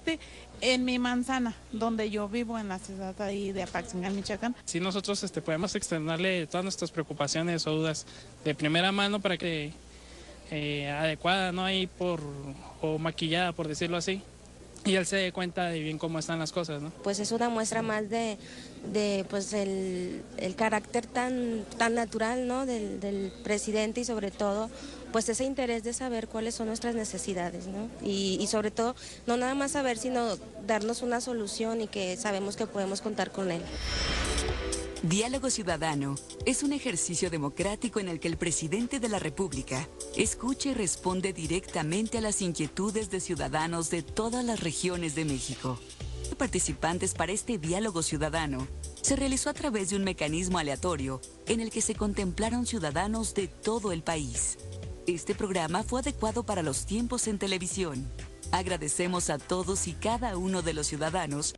Existe en mi manzana, donde yo vivo, en la ciudad ahí de Apaxingán, Michoacán. Sí, nosotros podemos externarle todas nuestras preocupaciones o dudas de primera mano para que adecuada, no hay o maquillada, por decirlo así, y él se dé cuenta de bien cómo están las cosas, ¿no? Pues es una muestra más de pues el carácter tan natural, ¿no? del presidente, y sobre todo pues ese interés de saber cuáles son nuestras necesidades, ¿no? Y sobre todo no nada más saber, sino darnos una solución, y que sabemos que podemos contar con él. Diálogo Ciudadano es un ejercicio democrático en el que el presidente de la República escucha y responde directamente a las inquietudes de ciudadanos de todas las regiones de México. Participantes para este Diálogo Ciudadano se realizó a través de un mecanismo aleatorio en el que se contemplaron ciudadanos de todo el país. Este programa fue adecuado para los tiempos en televisión. Agradecemos a todos y cada uno de los ciudadanos.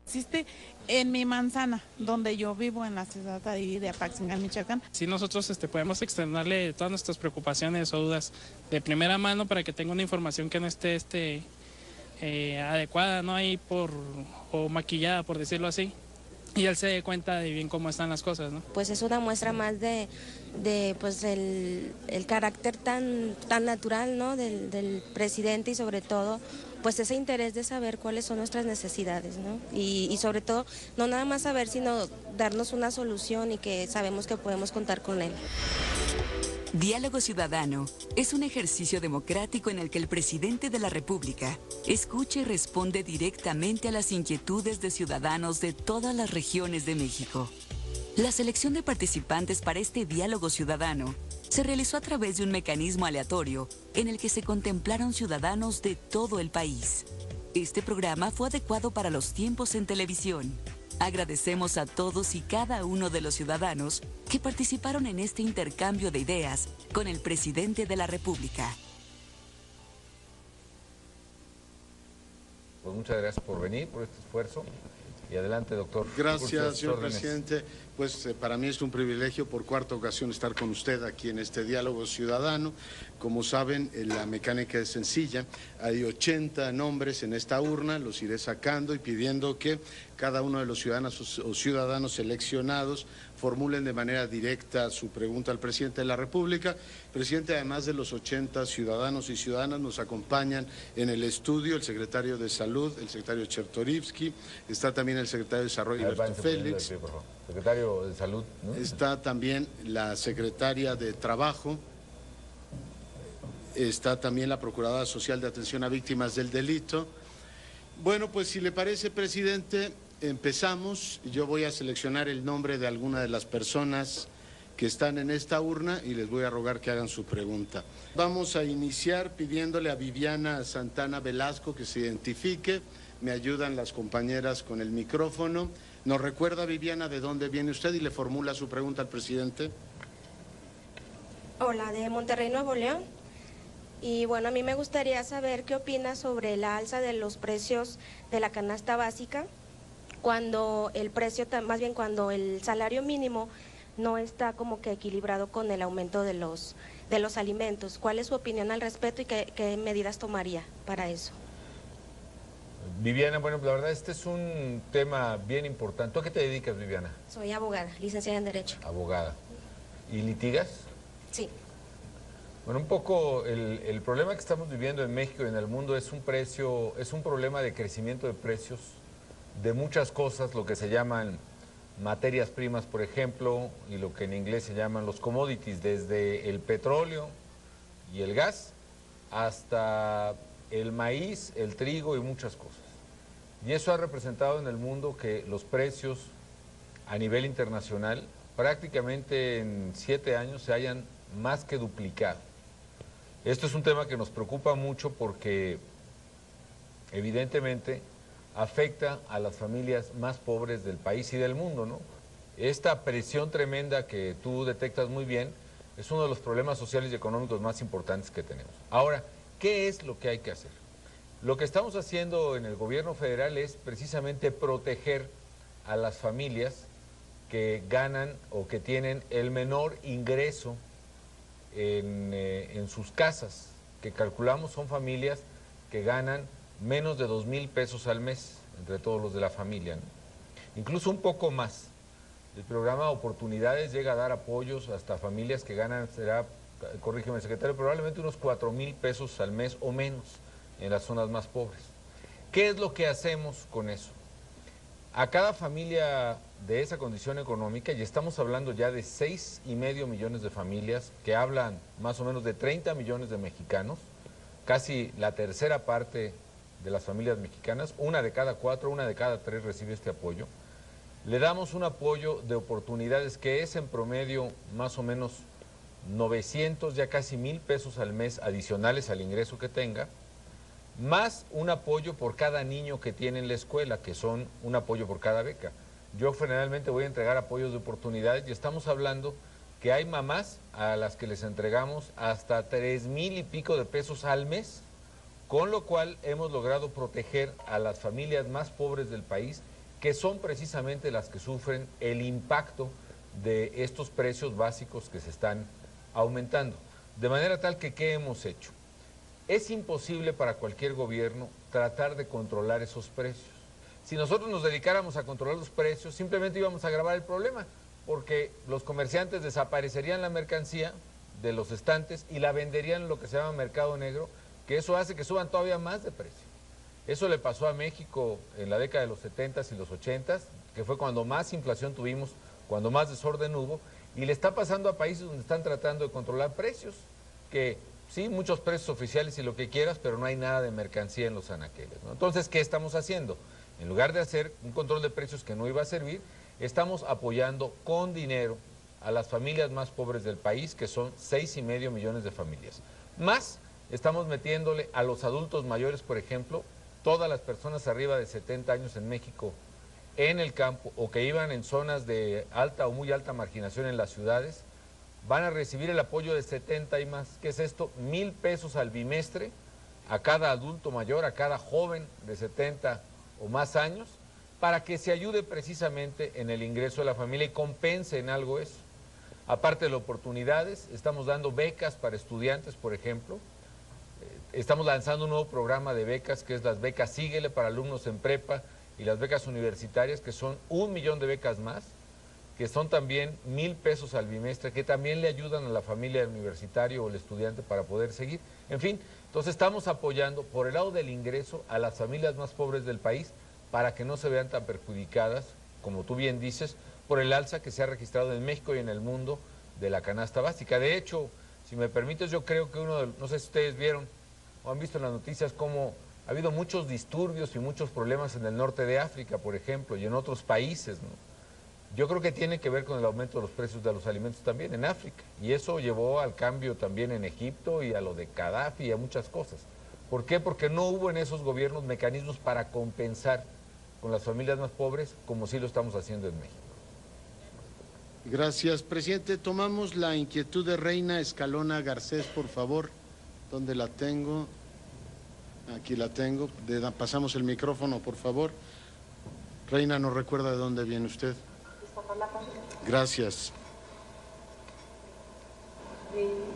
Existe en mi manzana, donde yo vivo, en la ciudad ahí de Apaxingán, Michoacán. Sí, nosotros podemos externarle todas nuestras preocupaciones o dudas de primera mano para que tenga una información que no esté adecuada, no hay o maquillada, por decirlo así, y él se dé cuenta de bien cómo están las cosas, ¿no? Pues es una muestra más de pues el carácter tan natural, ¿no? del presidente, y sobre todo pues ese interés de saber cuáles son nuestras necesidades, ¿no? Y sobre todo no nada más saber, sino darnos una solución, y que sabemos que podemos contar con él. Diálogo Ciudadano es un ejercicio democrático en el que el presidente de la República escucha y responde directamente a las inquietudes de ciudadanos de todas las regiones de México. La selección de participantes para este Diálogo Ciudadano se realizó a través de un mecanismo aleatorio en el que se contemplaron ciudadanos de todo el país. Este programa fue adecuado para los tiempos en televisión. Agradecemos a todos y cada uno de los ciudadanos que participaron en este intercambio de ideas con el presidente de la República. Pues muchas gracias por venir, por este esfuerzo. Y adelante, doctor. Gracias, señor presidente. Pues para mí es un privilegio por cuarta ocasión estar con usted aquí en este Diálogo Ciudadano. Como saben, la mecánica es sencilla. Hay 80 nombres en esta urna, los iré sacando y pidiendo que cada uno de los ciudadanos o ciudadanos seleccionados formulen de manera directa su pregunta al presidente de la República. Presidente, además de los 80 ciudadanos y ciudadanas, nos acompañan en el estudio el secretario de Salud, el secretario Chertorivsky, está también el secretario de Desarrollo, Alberto Félix. Secretario de Salud, ¿no? Está también la secretaria de Trabajo, está también la Procuradora Social de Atención a Víctimas del Delito. Bueno, pues si le parece, presidente, empezamos. Yo voy a seleccionar el nombre de alguna de las personas que están en esta urna y les voy a rogar que hagan su pregunta. Vamos a iniciar pidiéndole a Viviana Santana Velasco que se identifique. Me ayudan las compañeras con el micrófono. ¿Nos recuerda, Viviana, de dónde viene usted y le formula su pregunta al presidente? Hola, de Monterrey, Nuevo León. Y bueno, a mí me gustaría saber qué opina sobre la alza de los precios de la canasta básica, cuando el precio, más bien cuando el salario mínimo no está como que equilibrado con el aumento de los alimentos. ¿Cuál es su opinión al respecto y qué medidas tomaría para eso? Viviana, bueno, la verdad este es un tema bien importante. ¿Tú a qué te dedicas, Viviana? Soy abogada, licenciada en Derecho. Abogada. ¿Y litigas? Sí. Bueno, un poco el problema que estamos viviendo en México y en el mundo es un problema de crecimiento de precios de muchas cosas, lo que se llaman materias primas, por ejemplo, y lo que en inglés se llaman los commodities, desde el petróleo y el gas hasta el maíz, el trigo y muchas cosas. Y eso ha representado en el mundo que los precios a nivel internacional prácticamente en 7 años se hayan más que duplicado. Esto es un tema que nos preocupa mucho porque evidentemente afecta a las familias más pobres del país y del mundo, ¿no? Esta presión tremenda que tú detectas muy bien es uno de los problemas sociales y económicos más importantes que tenemos. Ahora, ¿qué es lo que hay que hacer? Lo que estamos haciendo en el gobierno federal es precisamente proteger a las familias que ganan o que tienen el menor ingreso en sus casas, que calculamos son familias que ganan menos de 2,000 pesos al mes entre todos los de la familia, ¿no? Incluso un poco más. El programa Oportunidades llega a dar apoyos hasta familias que ganan, será, corrígeme secretario, probablemente unos 4,000 pesos al mes o menos en las zonas más pobres. ¿Qué es lo que hacemos con eso? A cada familia de esa condición económica, y estamos hablando ya de 6,5 millones de familias que hablan más o menos de 30 millones de mexicanos, casi la tercera parte de las familias mexicanas, 1 de cada 4, 1 de cada 3 recibe este apoyo. Le damos un apoyo de oportunidades que es en promedio más o menos 900, ya casi 1,000 pesos al mes adicionales al ingreso que tenga, más un apoyo por cada niño que tiene en la escuela, que son un apoyo por cada beca. Yo generalmente voy a entregar apoyos de oportunidades y estamos hablando que hay mamás a las que les entregamos hasta 3,000 y pico de pesos al mes, con lo cual hemos logrado proteger a las familias más pobres del país, que son precisamente las que sufren el impacto de estos precios básicos que se están aumentando. De manera tal que, ¿qué hemos hecho? Es imposible para cualquier gobierno tratar de controlar esos precios. Si nosotros nos dedicáramos a controlar los precios, simplemente íbamos a agravar el problema, porque los comerciantes desaparecerían la mercancía de los estantes y la venderían en lo que se llama mercado negro, que eso hace que suban todavía más de precio. Eso le pasó a México en la década de los 70s y los 80s, que fue cuando más inflación tuvimos, cuando más desorden hubo, y le está pasando a países donde están tratando de controlar precios, que sí, muchos precios oficiales y lo que quieras, pero no hay nada de mercancía en los anaqueles, ¿no? Entonces, ¿qué estamos haciendo? En lugar de hacer un control de precios que no iba a servir, estamos apoyando con dinero a las familias más pobres del país, que son 6,5 millones de familias. Más, estamos metiéndole a los adultos mayores, por ejemplo, todas las personas arriba de 70 años en México, en el campo, o que iban en zonas de alta o muy alta marginación en las ciudades, van a recibir el apoyo de 70 y más. ¿Qué es esto? 1,000 pesos al bimestre a cada adulto mayor, a cada joven de 70 o más años, para que se ayude precisamente en el ingreso de la familia y compense en algo eso. Aparte de oportunidades, estamos dando becas para estudiantes, por ejemplo. Estamos lanzando un nuevo programa de becas, que es las becas Síguele para alumnos en prepa y las becas universitarias, que son 1 millón de becas más, que son también 1,000 pesos al bimestre, que también le ayudan a la familia del universitario o el estudiante para poder seguir. En fin, entonces estamos apoyando por el lado del ingreso a las familias más pobres del país para que no se vean tan perjudicadas, como tú bien dices, por el alza que se ha registrado en México y en el mundo de la canasta básica. De hecho, si me permites, yo creo que no sé si ustedes vieron o han visto en las noticias cómo ha habido muchos disturbios y muchos problemas en el norte de África, por ejemplo, y en otros países, ¿no? Yo creo que tiene que ver con el aumento de los precios de los alimentos también en África, y eso llevó al cambio también en Egipto y a lo de Gaddafi y a muchas cosas. ¿Por qué? Porque no hubo en esos gobiernos mecanismos para compensar con las familias más pobres, como sí lo estamos haciendo en México. Gracias, presidente. Tomamos la inquietud de Reina Escalona Garcés, por favor. ¿Dónde la tengo? Aquí la tengo. Pasamos el micrófono, por favor. Reina, ¿no recuerda de dónde viene usted? Gracias.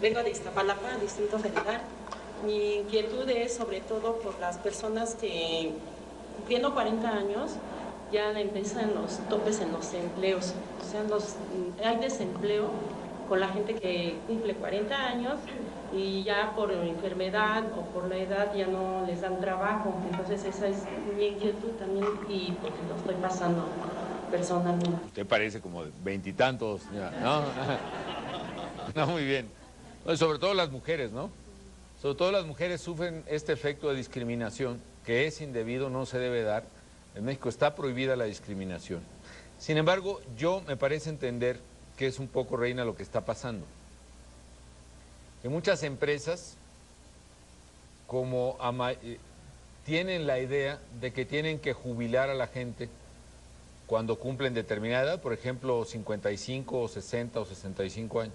Vengo de Iztapalapa, Distrito Federal. Mi inquietud es sobre todo por las personas que, cumpliendo 40 años, ya empiezan los topes en los empleos. O sea, hay desempleo con la gente que cumple 40 años y ya por enfermedad o por la edad ya no les dan trabajo. Entonces esa es mi inquietud también y porque lo estoy pasando personalmente. Usted parece como de 20 y tantos, ¿no? No, muy bien. Sobre todo las mujeres, ¿no? Sobre todo las mujeres sufren este efecto de discriminación, que es indebido, no se debe dar. En México está prohibida la discriminación. Sin embargo, yo me parece entender que es un poco, Reina, lo que está pasando. Que muchas empresas, como tienen la idea de que tienen que jubilar a la gente cuando cumplen determinada edad, por ejemplo, 55 o 60 o 65 años.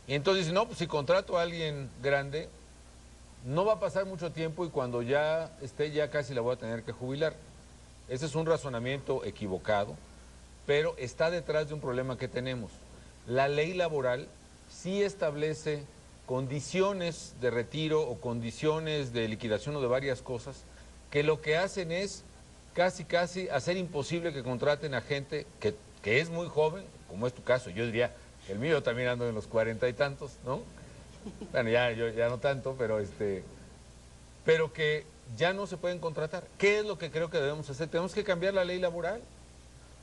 Y entonces dicen, no, pues si contrato a alguien grande, no va a pasar mucho tiempo y cuando ya esté, ya casi la voy a tener que jubilar. Ese es un razonamiento equivocado, pero está detrás de un problema que tenemos. La ley laboral sí establece condiciones de retiro o condiciones de liquidación o de varias cosas que lo que hacen es casi hacer imposible que contraten a gente que es muy joven, como es tu caso. Yo diría, el mío también ando en los 40 y tantos, ¿no? Bueno, yo ya no tanto, pero que ya no se pueden contratar. ¿Qué es lo que creo que debemos hacer? Tenemos que cambiar la ley laboral.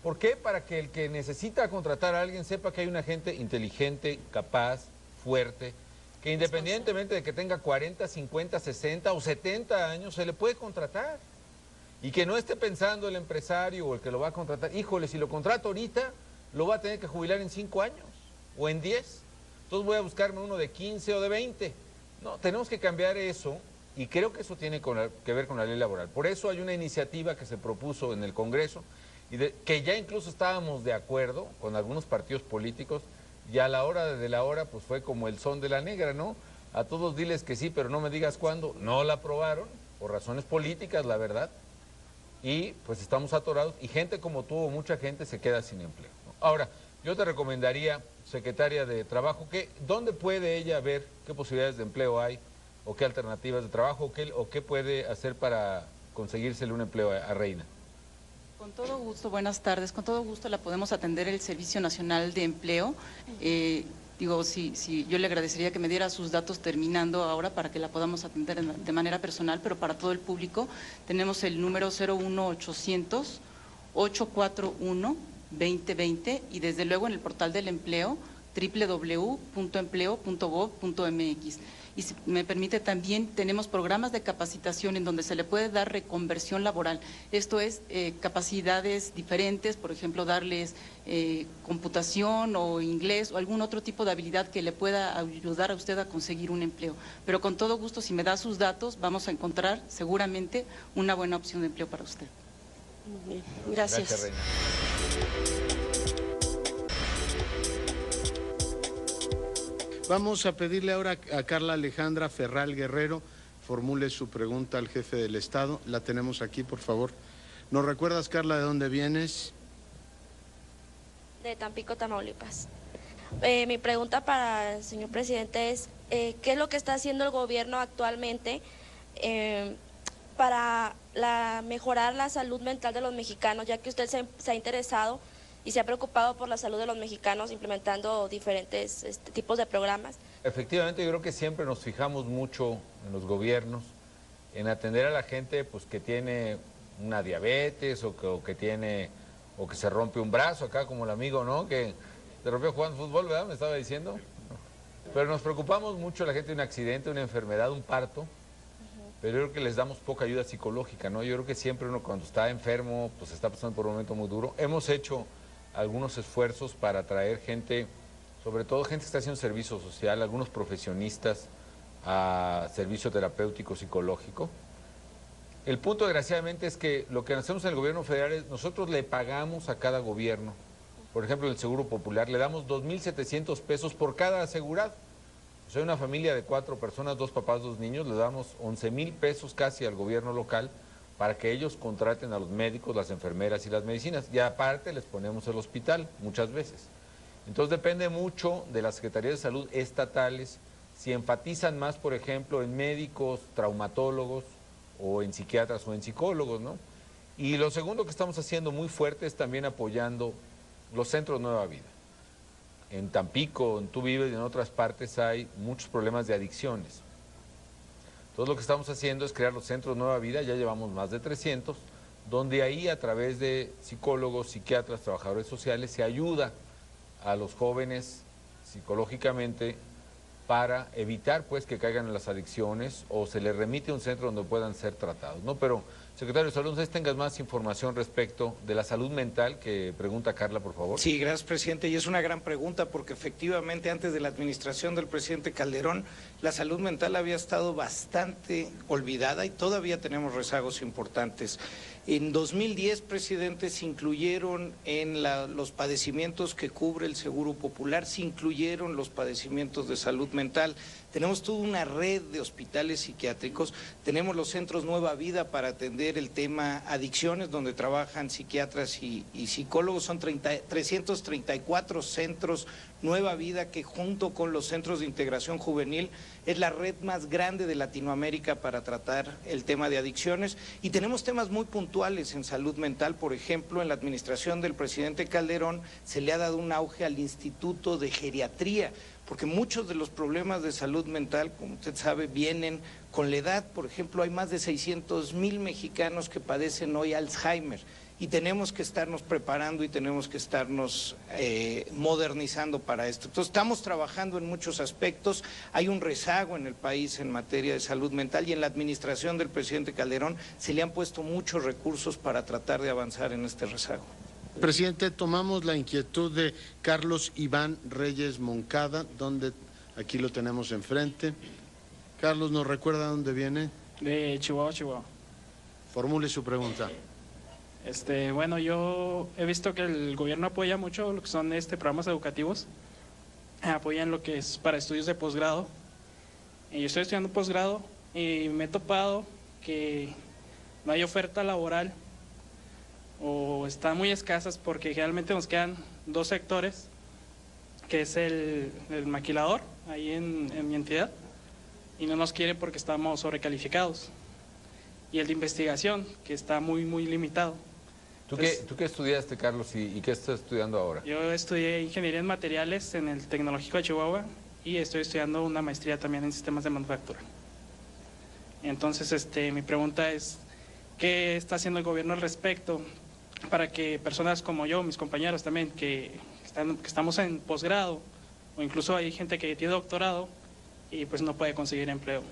¿Por qué? Para que el que necesita contratar a alguien sepa que hay una gente inteligente, capaz, fuerte, que independientemente de que tenga 40, 50, 60 o 70 años, se le puede contratar. Y que no esté pensando el empresario o el que lo va a contratar, híjole, si lo contrato ahorita, lo va a tener que jubilar en 5 años o en 10. Entonces voy a buscarme uno de 15 o de 20. No, tenemos que cambiar eso y creo que eso tiene que ver con la ley laboral. Por eso hay una iniciativa que se propuso en el Congreso y que ya incluso estábamos de acuerdo con algunos partidos políticos y a la hora de la hora pues fue como el son de la negra, ¿no? A todos diles que sí, pero no me digas cuándo. No la aprobaron por razones políticas, la verdad. Y pues estamos atorados y gente como tú o mucha gente se queda sin empleo, ¿no? Ahora, yo te recomendaría, secretaria de Trabajo, ¿dónde puede ella ver qué posibilidades de empleo hay o qué alternativas de trabajo o qué puede hacer para conseguírsele un empleo a Reina? Con todo gusto, buenas tardes. Con todo gusto la podemos atender el Servicio Nacional de Empleo. Yo le agradecería que me diera sus datos terminando ahora para que la podamos atender de manera personal, pero para todo el público tenemos el número 01800 841 2020 y desde luego en el portal del empleo www.empleo.gov.mx. Y si me permite también tenemos programas de capacitación en donde se le puede dar reconversión laboral. Esto es capacidades diferentes, por ejemplo, darles computación o inglés o algún otro tipo de habilidad que le pueda ayudar a usted a conseguir un empleo. Pero con todo gusto, si me da sus datos, vamos a encontrar seguramente una buena opción de empleo para usted. Muy bien. Gracias. Gracias, Reina. Vamos a pedirle ahora a Carla Alejandra Ferral Guerrero, formule su pregunta al jefe del Estado. La tenemos aquí, por favor. ¿Nos recuerdas, Carla, de dónde vienes? De Tampico, Tamaulipas. Mi pregunta para el señor presidente es, ¿qué es lo que está haciendo el gobierno actualmente para mejorar la salud mental de los mexicanos, ya que usted se ha interesado y se ha preocupado por la salud de los mexicanos implementando diferentes tipos de programas? Efectivamente, yo creo que siempre nos fijamos mucho en los gobiernos, en atender a la gente pues que tiene una diabetes o que se rompe un brazo, acá como el amigo, ¿no? Que se rompió jugando fútbol, ¿verdad? Me estaba diciendo. Pero nos preocupamos mucho la gente de un accidente, una enfermedad, un parto, pero yo creo que les damos poca ayuda psicológica, ¿no? Yo creo que siempre uno cuando está enfermo, pues está pasando por un momento muy duro. Hemos hecho algunos esfuerzos para traer gente, sobre todo gente que está haciendo servicio social, algunos profesionistas a servicio terapéutico psicológico. El punto, desgraciadamente, es que lo que hacemos en el gobierno federal es, nosotros le pagamos a cada gobierno, por ejemplo, el Seguro Popular, le damos 2,700 pesos por cada asegurado. O sea, una familia de 4 personas, 2 papás, 2 niños, le damos 11,000 pesos casi al gobierno local para que ellos contraten a los médicos, las enfermeras y las medicinas. Y aparte les ponemos el hospital muchas veces. Entonces depende mucho de las secretarías de salud estatales, si enfatizan más, por ejemplo, en médicos, traumatólogos, o en psiquiatras o en psicólogos, ¿no? Y lo segundo que estamos haciendo muy fuerte es también apoyando los centros Nueva Vida. En Tampico, en tú vives y en otras partes hay muchos problemas de adicciones. Entonces lo que estamos haciendo es crear los centros Nueva Vida, ya llevamos más de 300, donde ahí a través de psicólogos, psiquiatras, trabajadores sociales se ayuda a los jóvenes psicológicamente para evitar pues que caigan en las adicciones o se les remite a un centro donde puedan ser tratados, ¿no? Pero, secretario de Salud, no sé si tengas más información respecto de la salud mental que pregunta Carla, por favor. Sí, gracias, presidente, y es una gran pregunta porque efectivamente antes de la administración del presidente Calderón la salud mental había estado bastante olvidada y todavía tenemos rezagos importantes. En 2010, presidente, se incluyeron en los padecimientos que cubre el Seguro Popular, se incluyeron los padecimientos de salud mental. tenemos toda una red de hospitales psiquiátricos, tenemos los centros Nueva Vida para atender el tema adicciones, donde trabajan psiquiatras y psicólogos, son 334 centros Nueva Vida, que junto con los centros de integración juvenil es la red más grande de Latinoamérica para tratar el tema de adicciones, y tenemos temas muy puntuales en salud mental. Por ejemplo, en la administración del presidente Calderón se le ha dado un auge al Instituto de Geriatría, porque muchos de los problemas de salud mental, como usted sabe, vienen con la edad. Por ejemplo, hay más de 600,000 mexicanos que padecen hoy Alzheimer, y tenemos que estarnos preparando y tenemos que estarnos modernizando para esto. Entonces, estamos trabajando en muchos aspectos. Hay un rezago en el país en materia de salud mental, y en la administración del presidente Calderón se le han puesto muchos recursos para tratar de avanzar en este rezago. Presidente, tomamos la inquietud de Carlos Iván Reyes Moncada, donde aquí lo tenemos enfrente. Carlos, ¿nos recuerda dónde viene? De Chihuahua, Chihuahua. Formule su pregunta. Bueno, yo he visto que el gobierno apoya mucho lo que son programas educativos, apoyan lo que es para estudios de posgrado. Yo estoy estudiando posgrado y me he topado que no hay oferta laboral o están muy escasas, porque generalmente nos quedan dos sectores, que es el maquilador, ahí en mi entidad, y no nos quiere porque estamos sobrecalificados, y el de investigación, que está muy, muy limitado. ¿Tú qué estudiaste, Carlos, y qué estás estudiando ahora? Yo estudié Ingeniería en Materiales en el Tecnológico de Chihuahua, y estoy estudiando una maestría también en Sistemas de Manufactura. Entonces, mi pregunta es, ¿qué está haciendo el gobierno al respecto para que personas como yo, mis compañeros también, que estamos en posgrado, o incluso hay gente que tiene doctorado y pues no puede conseguir empleo?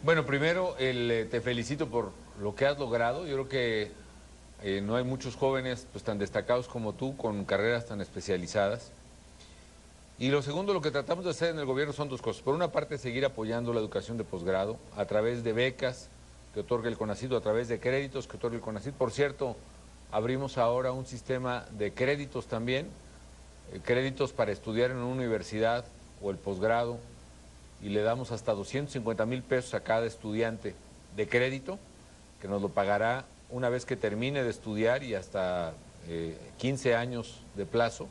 Bueno, primero te felicito por lo que has logrado. Yo creo que no hay muchos jóvenes pues tan destacados como tú, con carreras tan especializadas. Y lo segundo, lo que tratamos de hacer en el gobierno son dos cosas. Por una parte, seguir apoyando la educación de posgrado a través de becas que otorga el CONACYT, o a través de créditos que otorga el CONACYT. Por cierto, abrimos ahora un sistema de créditos también, créditos para estudiar en una universidad o el posgrado, y le damos hasta 250,000 pesos a cada estudiante de crédito, que nos lo pagará una vez que termine de estudiar, y hasta 15 años de plazo,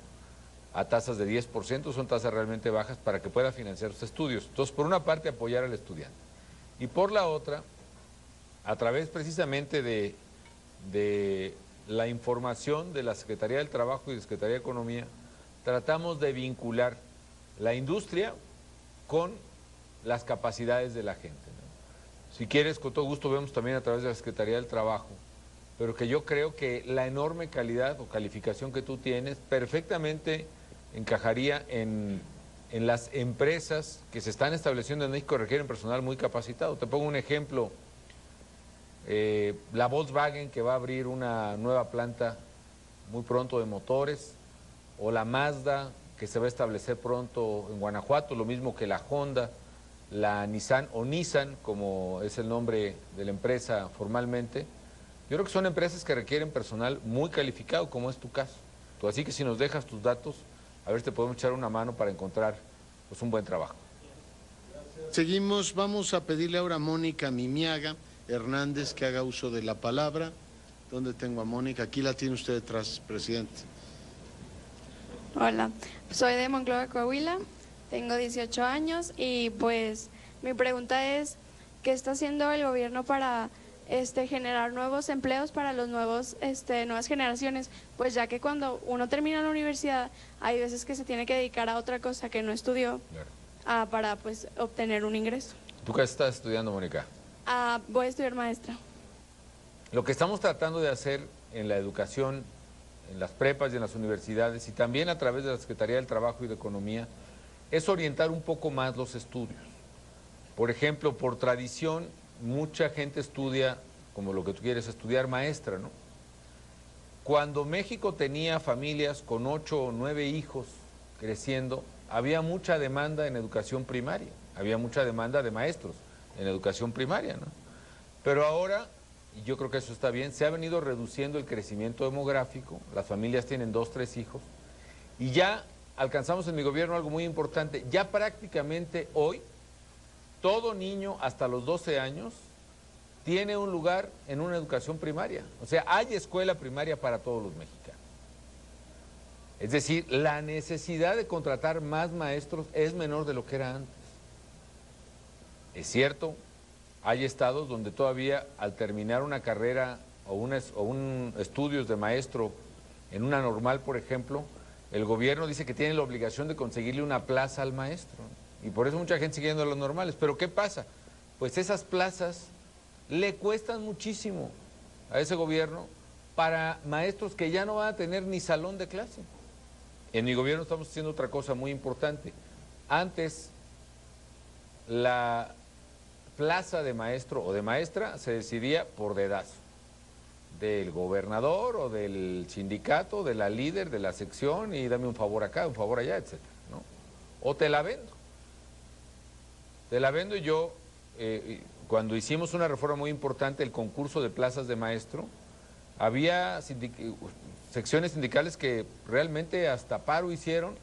a tasas de 10%, son tasas realmente bajas para que pueda financiar sus estudios. Entonces, por una parte, apoyar al estudiante, y por la otra, a través precisamente de la información de la Secretaría del Trabajo y de Secretaría de Economía, tratamos de vincular la industria con las capacidades de la gente, ¿no? Si quieres, con todo gusto vemos también a través de la Secretaría del Trabajo, pero que yo creo que la enorme calidad o calificación que tú tienes perfectamente encajaría en las empresas que se están estableciendo en México, que requieren personal muy capacitado. Te pongo un ejemplo. La Volkswagen, que va a abrir una nueva planta muy pronto de motores, o la Mazda, que se va a establecer pronto en Guanajuato, lo mismo que la Honda, la Nissan, o Nissan, como es el nombre de la empresa formalmente. Yo creo que son empresas que requieren personal muy calificado, como es tu caso. Así que si nos dejas tus datos, a ver si te podemos echar una mano para encontrar pues un buen trabajo. Seguimos, vamos a pedirle ahora a Mónica Mimiaga Hernández que haga uso de la palabra. ¿Dónde tengo a Mónica? Aquí la tiene usted detrás, presidente. Hola, soy de Monclova, Coahuila, tengo 18 años y pues mi pregunta es, ¿qué está haciendo el gobierno para generar nuevos empleos para los nuevas generaciones? Pues ya que cuando uno termina la universidad hay veces que se tiene que dedicar a otra cosa que no estudió, claro, para pues obtener un ingreso. ¿Tú qué estás estudiando, Mónica? Voy a estudiar maestra. Lo que estamos tratando de hacer en la educación, en las prepas y en las universidades, y también a través de la Secretaría del Trabajo y de Economía, es orientar un poco más los estudios. Por ejemplo, por tradición, mucha gente estudia, como lo que tú quieres estudiar, maestra, ¿no? Cuando México tenía familias con 8 o 9 hijos creciendo, había mucha demanda en educación primaria, había mucha demanda de maestros en educación primaria, ¿no? Pero ahora, y yo creo que eso está bien, se ha venido reduciendo el crecimiento demográfico, las familias tienen 2 o 3 hijos, y ya alcanzamos en mi gobierno algo muy importante. Ya prácticamente hoy, todo niño hasta los 12 años tiene un lugar en una educación primaria. O sea, hay escuela primaria para todos los mexicanos. Es decir, la necesidad de contratar más maestros es menor de lo que era antes. Es cierto, hay estados donde todavía al terminar una carrera o un estudios de maestro en una normal, por ejemplo, el gobierno dice que tiene la obligación de conseguirle una plaza al maestro. Y por eso mucha gente sigue yendo a los normales. Pero ¿qué pasa? Pues esas plazas le cuestan muchísimo a ese gobierno para maestros que ya no van a tener ni salón de clase. En mi gobierno estamos haciendo otra cosa muy importante. Antes, la plaza de maestro o de maestra se decidía por dedazo, del gobernador o del sindicato, de la líder de la sección, y dame un favor acá, un favor allá, etcétera, ¿no? O te la vendo. Te la vendo. Y yo, cuando hicimos una reforma muy importante, el concurso de plazas de maestro, había secciones sindicales que realmente hasta paro hicieron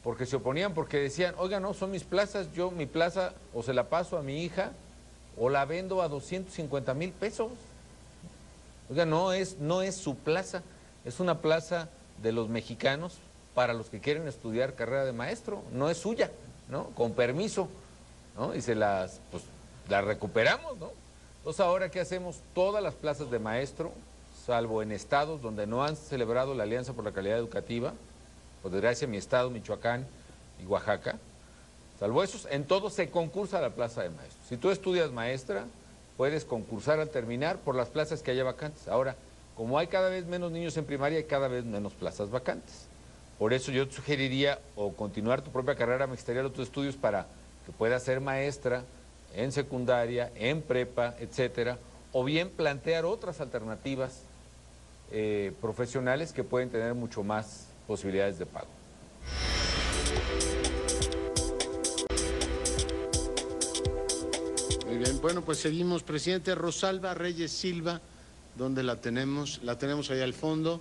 porque se oponían, porque decían, oiga, no, son mis plazas, yo mi plaza o se la paso a mi hija o la vendo a 250,000 pesos. Oiga, no es su plaza, es una plaza de los mexicanos para los que quieren estudiar carrera de maestro, no es suya, ¿no? Con permiso, ¿no? Y las recuperamos, ¿no? Entonces, ahora, ¿qué hacemos? Todas las plazas de maestro, salvo en estados donde no han celebrado la Alianza por la Calidad Educativa, por desgracia mi estado, Michoacán y Oaxaca, salvo esos, en todos se concursa la plaza de maestro. Si tú estudias maestra, puedes concursar al terminar por las plazas que haya vacantes. Ahora, como hay cada vez menos niños en primaria, hay cada vez menos plazas vacantes. Por eso yo te sugeriría o continuar tu propia carrera magisterial o tus estudios para que puedas ser maestra en secundaria, en prepa, etcétera, o bien plantear otras alternativas profesionales que pueden tener mucho más posibilidades de pago. Muy bien, bueno, pues seguimos, presidente. Rosalba Reyes Silva, ¿dónde la tenemos? La tenemos ahí al fondo.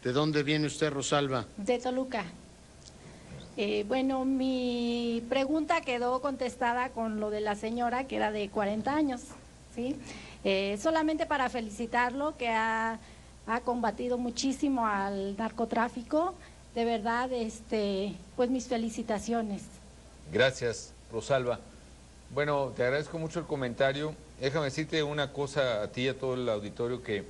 ¿De dónde viene usted, Rosalba? De Toluca. Bueno, mi pregunta quedó contestada con lo de la señora, que era de 40 años, ¿sí? Solamente para felicitarlo, que ha combatido muchísimo al narcotráfico. De verdad, pues mis felicitaciones. Gracias, Rosalba. Bueno, te agradezco mucho el comentario. Déjame decirte una cosa a ti y a todo el auditorio, que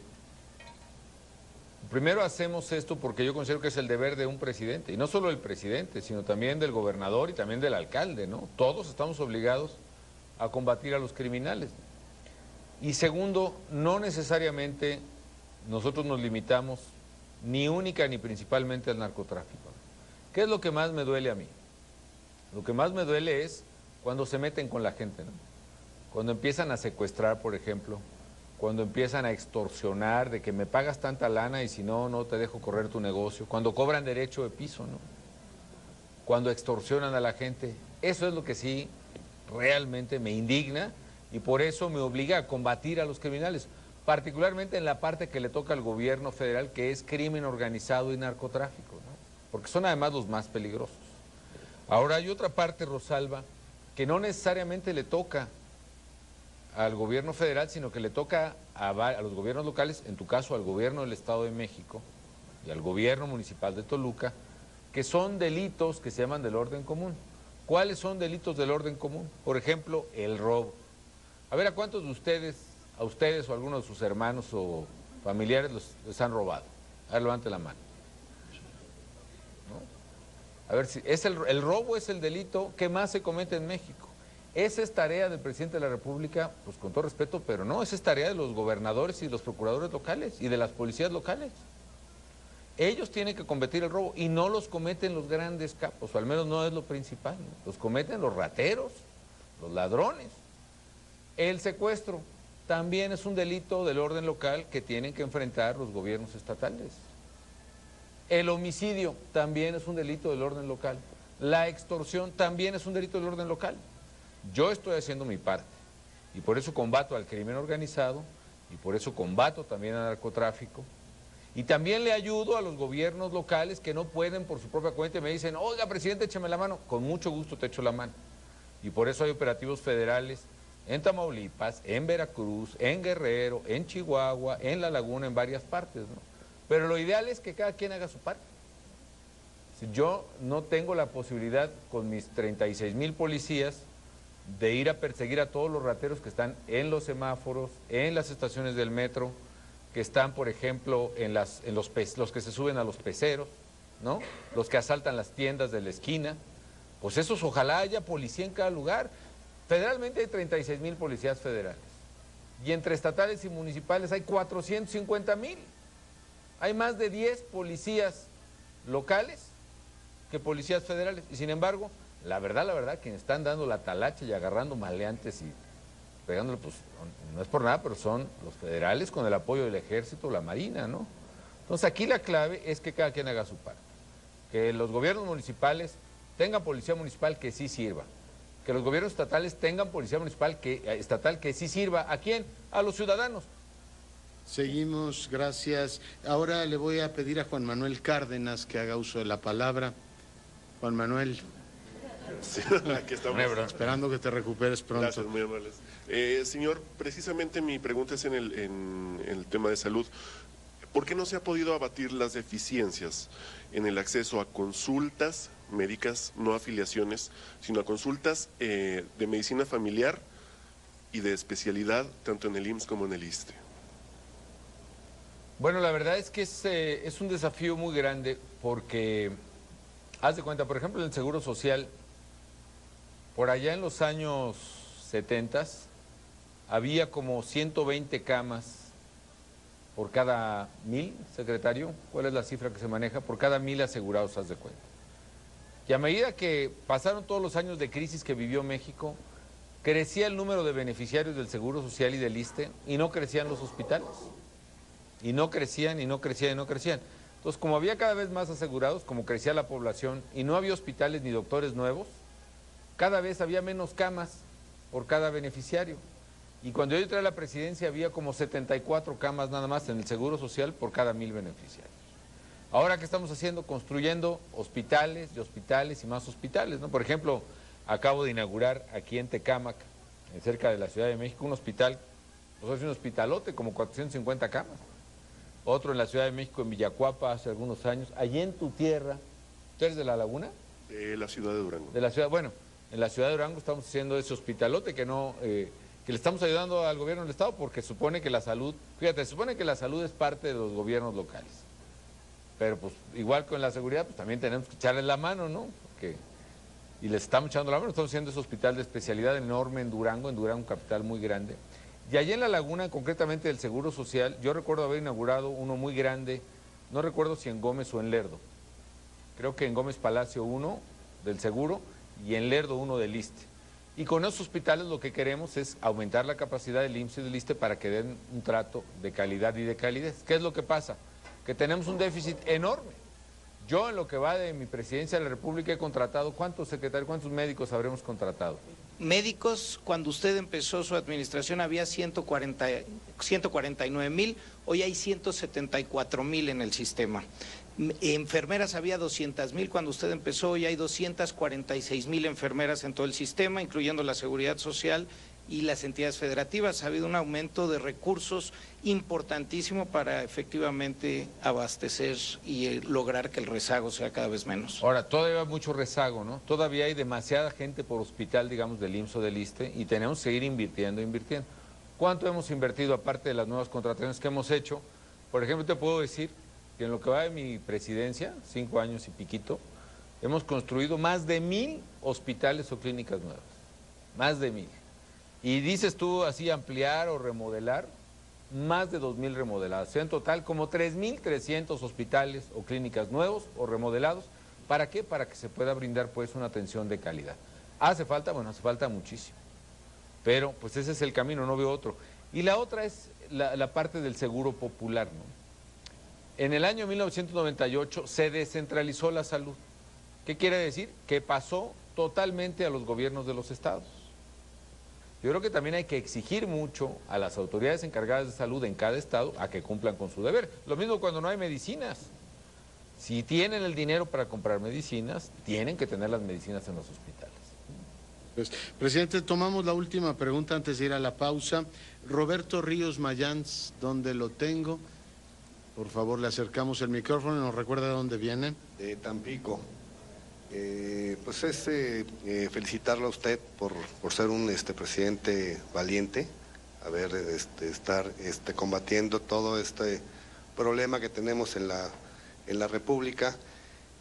primero hacemos esto porque yo considero que es el deber de un presidente, y no solo del presidente, sino también del gobernador y también del alcalde, ¿no? Todos estamos obligados a combatir a los criminales. Y segundo, no necesariamente nosotros nos limitamos ni única ni principalmente al narcotráfico. ¿Qué es lo que más me duele a mí? Lo que más me duele es cuando se meten con la gente, ¿no? Cuando empiezan a secuestrar, por ejemplo, cuando empiezan a extorsionar de que me pagas tanta lana y si no, no te dejo correr tu negocio, cuando cobran derecho de piso, ¿no? Cuando extorsionan a la gente, eso es lo que sí realmente me indigna y por eso me obliga a combatir a los criminales, particularmente en la parte que le toca al gobierno federal, que es crimen organizado y narcotráfico, ¿no? Porque son además los más peligrosos. Ahora hay otra parte, Rosalba, que no necesariamente le toca al gobierno federal, sino que le toca a los gobiernos locales, en tu caso al gobierno del Estado de México y al gobierno municipal de Toluca, que son delitos que se llaman del orden común. ¿Cuáles son delitos del orden común? Por ejemplo, el robo. A ver, ¿a cuántos de ustedes, a ustedes o a algunos de sus hermanos o familiares les han robado? A ver, levante la mano. ¿No? A ver, si el robo es el delito que más se comete en México. Esa es tarea del presidente de la República, pues con todo respeto, pero no, esa es tarea de los gobernadores y los procuradores locales y de las policías locales. Ellos tienen que combatir el robo y no los cometen los grandes capos, o al menos no es lo principal, ¿no? Los cometen los rateros, los ladrones. El secuestro también es un delito del orden local que tienen que enfrentar los gobiernos estatales. El homicidio también es un delito del orden local. La extorsión también es un delito del orden local. Yo estoy haciendo mi parte y por eso combato al crimen organizado y por eso combato también al narcotráfico Y también le ayudo a los gobiernos locales que no pueden por su propia cuenta y me dicen, oiga, presidente, échame la mano. Con mucho gusto te echo la mano. Y por eso hay operativos federales en Tamaulipas, en Veracruz, en Guerrero, en Chihuahua, en La Laguna, en varias partes, ¿no? Pero lo ideal es que cada quien haga su parte. Yo no tengo la posibilidad con mis 36,000 policías de ir a perseguir a todos los rateros que están en los semáforos, en las estaciones del metro, que están, por ejemplo, los que se suben a los peceros, ¿no? Los que asaltan las tiendas de la esquina. Pues esos, ojalá haya policía en cada lugar. Federalmente hay 36,000 policías federales. Y entre estatales y municipales hay 450,000. Hay más de 10 policías locales que policías federales. Y sin embargo, la verdad, quienes están dando la talacha y agarrando maleantes y pegándole, pues no es por nada, pero son los federales con el apoyo del ejército, la marina, ¿no? Entonces aquí la clave es que cada quien haga su parte. Que los gobiernos municipales tengan policía municipal que sí sirva. Que los gobiernos estatales tengan policía municipal estatal que sí sirva. ¿A quién? A los ciudadanos. Seguimos, gracias. Ahora le voy a pedir a Juan Manuel Cárdenas que haga uso de la palabra. Juan Manuel. Sí, aquí estamos. Esperando que te recuperes pronto. Gracias, muy amables. Señor, precisamente mi pregunta es en el tema de salud. ¿Por qué no se ha podido abatir las deficiencias en el acceso a consultas médicas, no afiliaciones, sino a consultas de medicina familiar y de especialidad, tanto en el IMSS como en el ISSSTE? Bueno, la verdad es que es un desafío muy grande porque, haz de cuenta, por ejemplo, en el Seguro Social, por allá en los años 70 había como 120 camas por cada 1,000, secretario. ¿Cuál es la cifra que se maneja? Por cada 1,000 asegurados, haz de cuenta. Y a medida que pasaron todos los años de crisis que vivió México, crecía el número de beneficiarios del Seguro Social y del ISSSTE y no crecían los hospitales. Y no crecían, y no crecían, y no crecían. Entonces, como había cada vez más asegurados, como crecía la población, y no había hospitales ni doctores nuevos, cada vez había menos camas por cada beneficiario. Y cuando yo entré a la presidencia había como 74 camas nada más en el Seguro Social por cada 1,000 beneficiarios. Ahora, ¿qué estamos haciendo? Construyendo hospitales y hospitales y más hospitales, ¿no? Por ejemplo, acabo de inaugurar aquí en Tecámac, cerca de la Ciudad de México, un hospital, pues es un hospitalote, como 450 camas. Otro en la Ciudad de México, en Villacuapa, hace algunos años. Allí en tu tierra, ¿tú eres de La Laguna? De la ciudad de Durango. De la ciudad, bueno, en la ciudad de Durango estamos haciendo ese hospitalote que le estamos ayudando al gobierno del estado porque supone que la salud, fíjate, supone que la salud es parte de los gobiernos locales. Pero pues igual con la seguridad, pues también tenemos que echarles la mano, ¿no? Y les estamos echando la mano, estamos haciendo ese hospital de especialidad enorme en Durango, capital muy grande. Y allí en La Laguna, concretamente del Seguro Social, yo recuerdo haber inaugurado uno muy grande, no recuerdo si en Gómez o en Lerdo. Creo que en Gómez Palacio uno del Seguro y en Lerdo uno del ISSSTE. Y con esos hospitales lo que queremos es aumentar la capacidad del IMSS y del ISSSTE para que den un trato de calidad y de calidez. ¿Qué es lo que pasa? Que tenemos un déficit enorme. Yo en lo que va de mi presidencia de la República he contratado, ¿cuántos secretarios, cuántos médicos habremos contratado? Médicos, cuando usted empezó su administración había 149,000, hoy hay 174,000 en el sistema. Enfermeras había 200,000 cuando usted empezó, hoy hay 246,000 enfermeras en todo el sistema, incluyendo la Seguridad Social y las entidades federativas. Ha habido un aumento de recursos importantísimo para efectivamente abastecer y lograr que el rezago sea cada vez menos. Ahora, todavía hay mucho rezago, ¿no? Todavía hay demasiada gente por hospital, digamos, del IMSS o del ISSSTE, y tenemos que seguir invirtiendo. ¿Cuánto hemos invertido aparte de las nuevas contrataciones que hemos hecho? Por ejemplo, te puedo decir que en lo que va de mi presidencia, 5 años y piquito, hemos construido más de 1,000 hospitales o clínicas nuevas. Más de 1,000. Y dices tú así ampliar o remodelar, más de 2,000 remodeladas. O sea, en total como 3,300 hospitales o clínicas nuevos o remodelados. ¿Para qué? Para que se pueda brindar pues una atención de calidad. ¿Hace falta? Bueno, hace falta muchísimo. Pero pues ese es el camino, no veo otro. Y la otra es la parte del seguro popular, ¿no? En el año 1998 se descentralizó la salud. ¿Qué quiere decir? Que pasó totalmente a los gobiernos de los estados. Yo creo que también hay que exigir mucho a las autoridades encargadas de salud en cada estado a que cumplan con su deber. Lo mismo cuando no hay medicinas. Si tienen el dinero para comprar medicinas, tienen que tener las medicinas en los hospitales. Pues, presidente, tomamos la última pregunta antes de ir a la pausa. Roberto Ríos Mayans, ¿dónde lo tengo? Por favor, le acercamos el micrófono y nos recuerda de dónde viene. De Tampico. Pues es felicitarlo a usted por ser un presidente valiente, estar combatiendo todo este problema que tenemos en la República.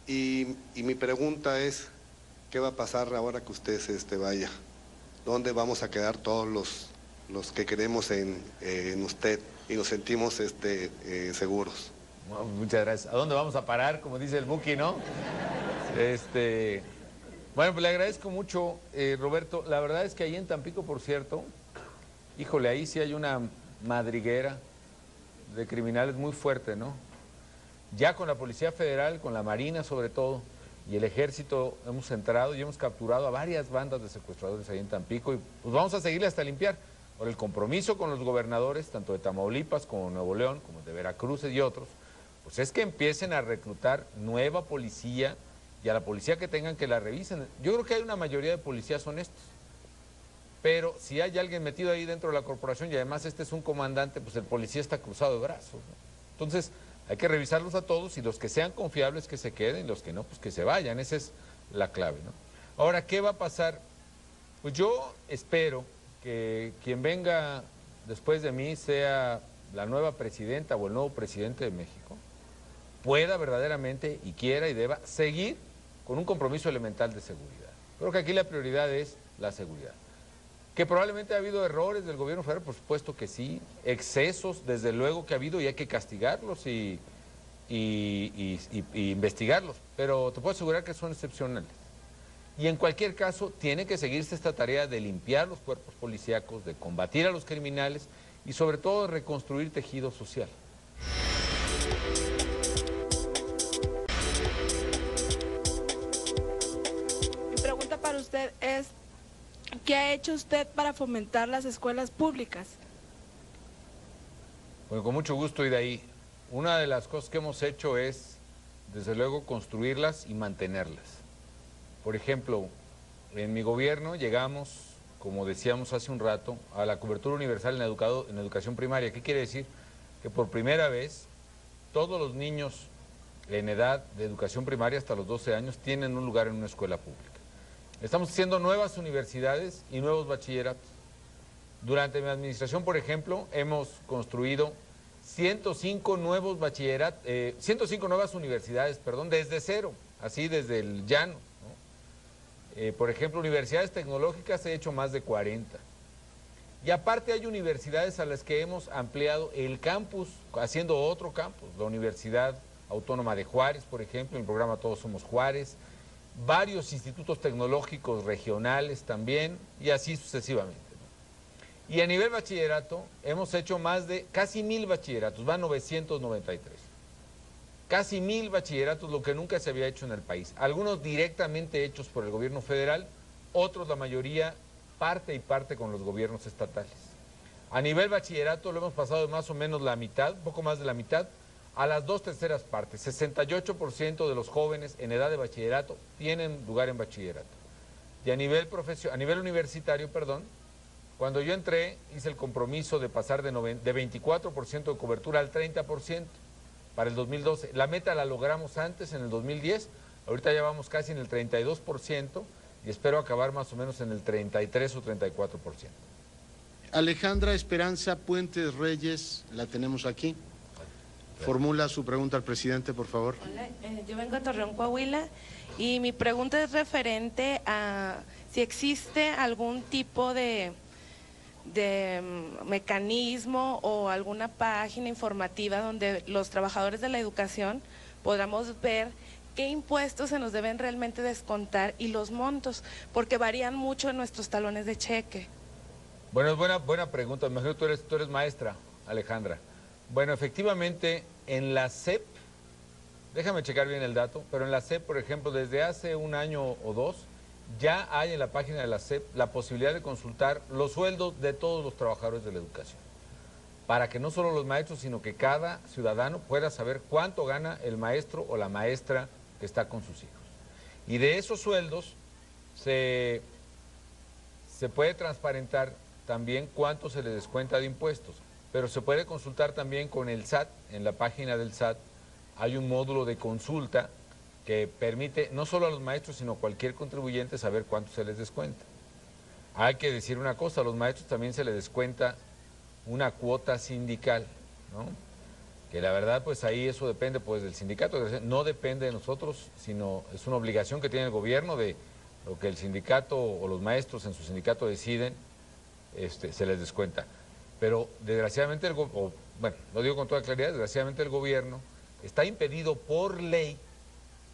Y mi pregunta es, ¿qué va a pasar ahora que usted vaya? ¿Dónde vamos a quedar todos los que creemos en usted y nos sentimos seguros? Bueno, muchas gracias. ¿A dónde vamos a parar? Como dice el Buki, ¿no? Bueno, pues le agradezco mucho, Roberto. La verdad es que ahí en Tampico, por cierto, híjole, ahí sí hay una madriguera de criminales muy fuerte, ¿no? Ya con la Policía Federal, con la Marina sobre todo, y el Ejército hemos entrado y hemos capturado a varias bandas de secuestradores ahí en Tampico y pues vamos a seguirle hasta limpiar. Por el compromiso con los gobernadores, tanto de Tamaulipas como de Nuevo León, como de Veracruz y otros, pues es que empiecen a reclutar nueva policía y a la policía que tengan que la revisen. Yo creo que hay una mayoría de policías honestos, pero si hay alguien metido ahí dentro de la corporación y además este es un comandante, pues el policía está cruzado de brazos, ¿no? Entonces hay que revisarlos a todos y los que sean confiables que se queden y los que no, pues que se vayan. Esa es la clave, ¿no? Ahora, ¿qué va a pasar? Pues yo espero que quien venga después de mí sea la nueva presidenta o el nuevo presidente de México, pueda verdaderamente y quiera y deba seguir con un compromiso elemental de seguridad. Creo que aquí la prioridad es la seguridad. Que probablemente ha habido errores del gobierno federal, por supuesto que sí, excesos, desde luego que ha habido y hay que castigarlos y investigarlos, pero te puedo asegurar que son excepcionales. Y en cualquier caso, tiene que seguirse esta tarea de limpiar los cuerpos policíacos, de combatir a los criminales y sobre todo de reconstruir tejido social. Mi pregunta para usted es, ¿qué ha hecho usted para fomentar las escuelas públicas? Bueno, con mucho gusto, y de ahí, una de las cosas que hemos hecho es, desde luego, construirlas y mantenerlas. Por ejemplo, en mi gobierno llegamos, como decíamos hace un rato, a la cobertura universal en educación primaria. ¿Qué quiere decir? Que por primera vez todos los niños en edad de educación primaria hasta los 12 años tienen un lugar en una escuela pública. Estamos haciendo nuevas universidades y nuevos bachilleratos. Durante mi administración, por ejemplo, hemos construido 105 nuevas universidades, desde cero, así desde el llano, ¿no? Por ejemplo, universidades tecnológicas he hecho más de 40. Y aparte hay universidades a las que hemos ampliado el campus, haciendo otro campus, la Universidad Autónoma de Juárez, por ejemplo, el programa Todos Somos Juárez, varios institutos tecnológicos regionales también, y así sucesivamente, ¿no? Y a nivel bachillerato hemos hecho más de casi 1000 bachilleratos, van 993. Casi 1000 bachilleratos, lo que nunca se había hecho en el país. Algunos directamente hechos por el gobierno federal, otros, la mayoría, parte y parte con los gobiernos estatales. A nivel bachillerato lo hemos pasado de más o menos la mitad, un poco más de la mitad, a las 2/3 partes. 68% de los jóvenes en edad de bachillerato tienen lugar en bachillerato. Y a nivel universitario, cuando yo entré, hice el compromiso de pasar de 24% de cobertura al 30% para el 2012. La meta la logramos antes, en el 2010, ahorita ya vamos casi en el 32% y espero acabar más o menos en el 33 o 34%. Alejandra Esperanza Puentes Reyes, la tenemos aquí. Formula su pregunta al presidente, por favor. Hola, yo vengo a Torreón, Coahuila, y mi pregunta es referente a si existe algún tipo de mecanismo o alguna página informativa donde los trabajadores de la educación podamos ver qué impuestos se nos deben realmente descontar y los montos, porque varían mucho en nuestros talones de cheque. Bueno, es buena pregunta. Me imagino que tú eres maestra, Alejandra. Bueno, efectivamente, en la SEP, déjame checar bien el dato, pero en la SEP, por ejemplo, desde hace un año o dos, ya hay en la página de la SEP la posibilidad de consultar los sueldos de todos los trabajadores de la educación, para que no solo los maestros, sino que cada ciudadano pueda saber cuánto gana el maestro o la maestra que está con sus hijos. Y de esos sueldos se puede transparentar también cuánto se le descuenta de impuestos, pero se puede consultar también con el SAT. En la página del SAT hay un módulo de consulta que permite no solo a los maestros, sino a cualquier contribuyente saber cuánto se les descuenta. Hay que decir una cosa, a los maestros también se les descuenta una cuota sindical, ¿no? Que la verdad, pues ahí eso depende pues del sindicato, no depende de nosotros, sino es una obligación que tiene el gobierno de lo que el sindicato o los maestros en su sindicato deciden, se les descuenta. Pero desgraciadamente, bueno, lo digo con toda claridad, desgraciadamente el gobierno está impedido por ley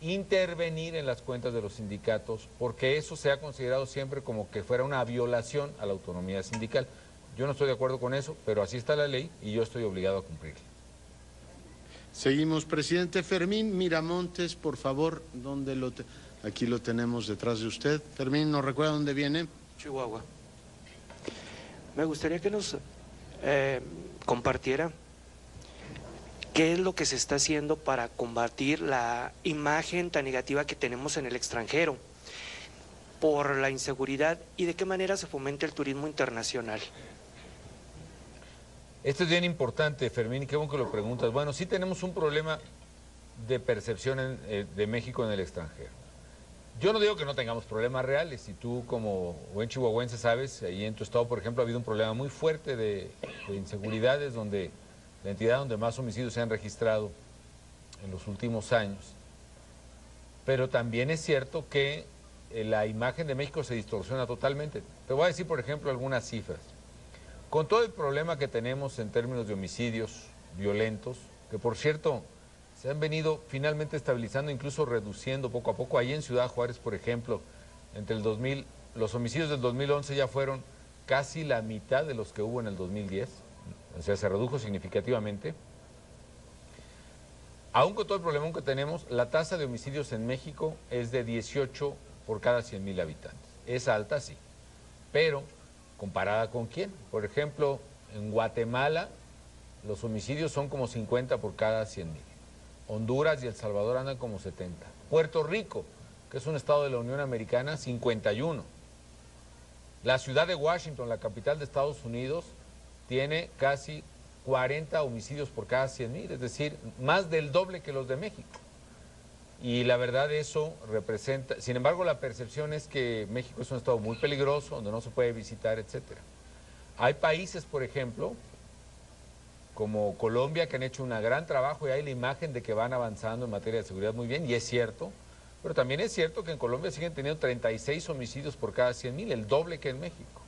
intervenir en las cuentas de los sindicatos, porque eso se ha considerado siempre como que fuera una violación a la autonomía sindical. Yo no estoy de acuerdo con eso, pero así está la ley y yo estoy obligado a cumplirla. Seguimos, presidente. Fermín Miramontes, por favor, aquí lo tenemos detrás de usted. Fermín, ¿nos recuerda dónde viene? Chihuahua. Me gustaría que nos compartiera qué es lo que se está haciendo para combatir la imagen tan negativa que tenemos en el extranjero por la inseguridad y de qué manera se fomenta el turismo internacional. Esto es bien importante, Fermín, y qué bueno que lo preguntas. Bueno, sí tenemos un problema de percepción de México en el extranjero. Yo no digo que no tengamos problemas reales, y tú como buen chihuahuense sabes, ahí en tu estado, por ejemplo, ha habido un problema muy fuerte de inseguridades, donde la entidad donde más homicidios se han registrado en los últimos años. Pero también es cierto que la imagen de México se distorsiona totalmente. Te voy a decir, por ejemplo, algunas cifras. Con todo el problema que tenemos en términos de homicidios violentos, que por cierto se han venido finalmente estabilizando, incluso reduciendo poco a poco. Ahí en Ciudad Juárez, por ejemplo, los homicidios del 2011 ya fueron casi la mitad de los que hubo en el 2010, o sea, se redujo significativamente. Aún con todo el problema que tenemos, la tasa de homicidios en México es de 18 por cada 100,000 habitantes. Es alta, sí, pero ¿comparada con quién? Por ejemplo, en Guatemala los homicidios son como 50 por cada 100,000. Honduras y El Salvador andan como 70. Puerto Rico, que es un estado de la Unión Americana, 51. La ciudad de Washington, la capital de Estados Unidos, tiene casi 40 homicidios por cada 100,000, es decir, más del doble que los de México. Y la verdad eso representa, sin embargo la percepción es que México es un estado muy peligroso, donde no se puede visitar, etcétera. Hay países, por ejemplo, como Colombia, que han hecho un gran trabajo y hay la imagen de que van avanzando en materia de seguridad muy bien, y es cierto, pero también es cierto que en Colombia siguen teniendo 36 homicidios por cada 100,000, el doble que en México.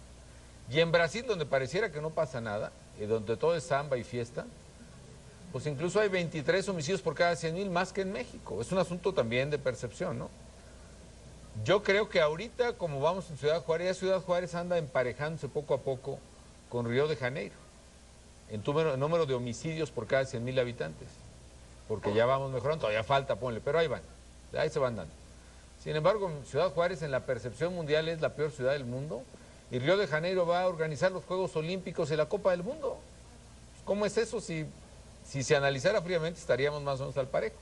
Y en Brasil, donde pareciera que no pasa nada, y donde todo es samba y fiesta, pues incluso hay 23 homicidios por cada 100,000 más que en México. Es un asunto también de percepción, ¿no? Yo creo que ahorita, como vamos en Ciudad Juárez, ya Ciudad Juárez anda emparejándose poco a poco con Río de Janeiro, en número de homicidios por cada 100,000 habitantes, porque ya vamos mejorando, todavía falta, ponle, pero ahí van, ahí se van dando. Sin embargo, Ciudad Juárez en la percepción mundial es la peor ciudad del mundo, y Río de Janeiro va a organizar los Juegos Olímpicos y la Copa del Mundo. ¿Cómo es eso? Si se analizara fríamente estaríamos más o menos al parejo.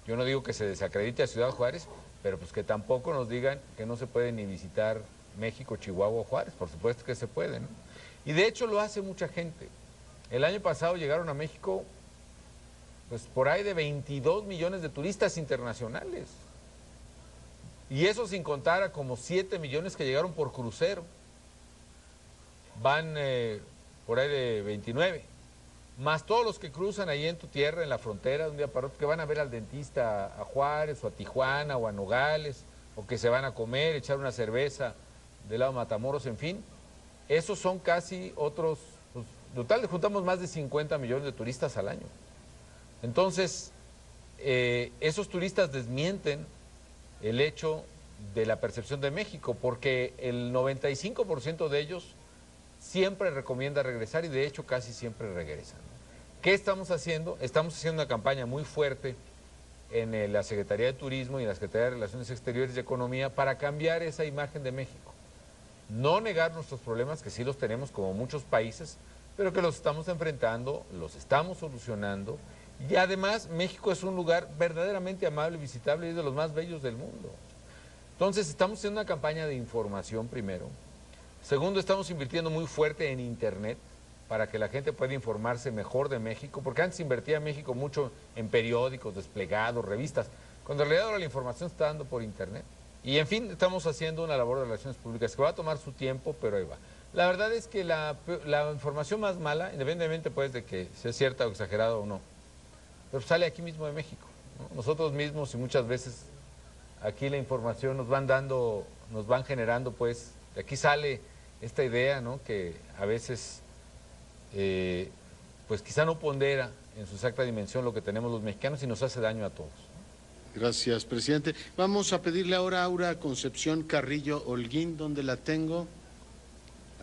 Yo no digo que se desacredite a Ciudad Juárez, pero pues que tampoco nos digan que no se puede ni visitar México, Chihuahua o Juárez. Por supuesto que se puede, ¿no? Y de hecho lo hace mucha gente. El año pasado llegaron a México pues por ahí de 22 millones de turistas internacionales. Y eso sin contar a como 7 millones que llegaron por crucero. Van por ahí de 29. Más todos los que cruzan ahí en tu tierra, en la frontera, de un día para otro, que van a ver al dentista a Juárez o a Tijuana o a Nogales, o que se van a comer, echar una cerveza del lado de Matamoros, en fin. Esos son casi otros, pues, en total juntamos más de 50 millones de turistas al año. Entonces, esos turistas desmienten el hecho de la percepción de México, porque el 95% de ellos siempre recomienda regresar y de hecho casi siempre regresan. ¿Qué estamos haciendo? Estamos haciendo una campaña muy fuerte en la Secretaría de Turismo y en la Secretaría de Relaciones Exteriores y Economía para cambiar esa imagen de México. No negar nuestros problemas, que sí los tenemos como muchos países, pero que los estamos enfrentando, los estamos solucionando. Y además, México es un lugar verdaderamente amable, visitable y de los más bellos del mundo. Entonces, estamos haciendo una campaña de información primero. Segundo, estamos invirtiendo muy fuerte en Internet para que la gente pueda informarse mejor de México, porque antes invertía México mucho en periódicos, desplegados, revistas, cuando en realidad ahora la información se está dando por Internet. Y en fin, estamos haciendo una labor de relaciones públicas que va a tomar su tiempo, pero ahí va. La verdad es que la información más mala, independientemente pues de que sea cierta o exagerada o no, pero sale aquí mismo de México, ¿no? Nosotros mismos y muchas veces aquí la información nos van generando pues, de aquí sale esta idea, ¿no? Que a veces pues quizá no pondera en su exacta dimensión lo que tenemos los mexicanos y nos hace daño a todos. Gracias, presidente. Vamos a pedirle ahora a Aura Concepción Carrillo Holguín, ¿dónde la tengo?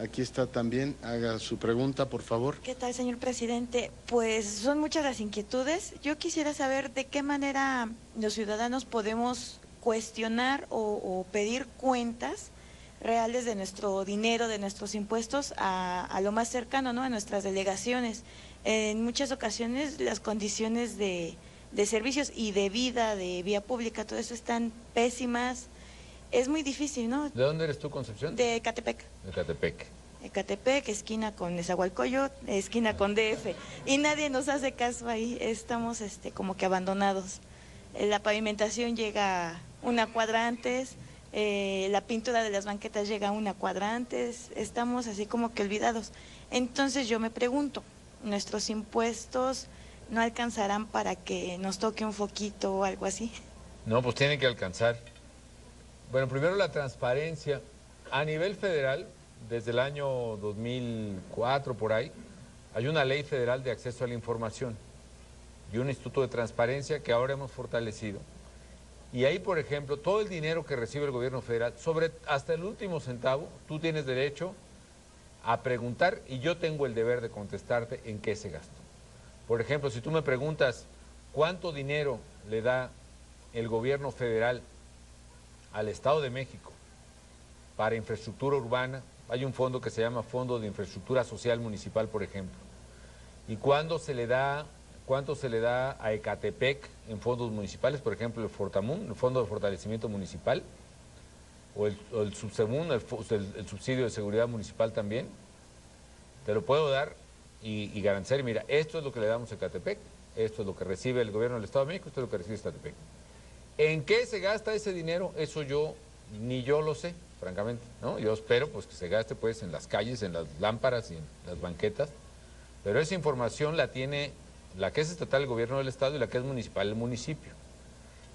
Aquí está también, haga su pregunta, por favor. ¿Qué tal, señor presidente? Pues son muchas las inquietudes. Yo quisiera saber de qué manera los ciudadanos podemos cuestionar o pedir cuentas reales de nuestro dinero, de nuestros impuestos a lo más cercano, ¿no? A nuestras delegaciones. En muchas ocasiones las condiciones de servicios y de vida, de vía pública, todo eso están pésimas. Es muy difícil, ¿no? ¿De dónde eres tú, Concepción? De Ecatepec. De Ecatepec. Ecatepec, esquina con Nezahualcóyotl, esquina con DF. Y nadie nos hace caso ahí, estamos como que abandonados. La pavimentación llega una cuadra antes, la pintura de las banquetas llega una cuadra antes, estamos así como que olvidados. Entonces yo me pregunto, ¿nuestros impuestos no alcanzarán para que nos toque un foquito o algo así? No, pues tienen que alcanzar. Bueno, primero la transparencia. A nivel federal, desde el año 2004 por ahí, hay una ley federal de acceso a la información y un instituto de transparencia que ahora hemos fortalecido. Y ahí, por ejemplo, todo el dinero que recibe el gobierno federal, hasta el último centavo, tú tienes derecho a preguntar y yo tengo el deber de contestarte en qué se gastó. Por ejemplo, si tú me preguntas cuánto dinero le da el gobierno federal al Estado de México para infraestructura urbana, hay un fondo que se llama Fondo de Infraestructura Social Municipal, por ejemplo. ¿Y cuánto se le da a Ecatepec en fondos municipales? Por ejemplo, el Fortamun, el Fondo de Fortalecimiento Municipal, o el Subsemun, el subsidio de seguridad municipal también. Te lo puedo dar y garantizar, mira, esto es lo que le damos a Ecatepec, esto es lo que recibe el gobierno del Estado de México, esto es lo que recibe Ecatepec. ¿En qué se gasta ese dinero? Eso ni yo lo sé, francamente, ¿no? Yo espero pues que se gaste pues en las calles, en las lámparas y en las banquetas, pero esa información la tiene la que es estatal el gobierno del Estado y la que es municipal el municipio.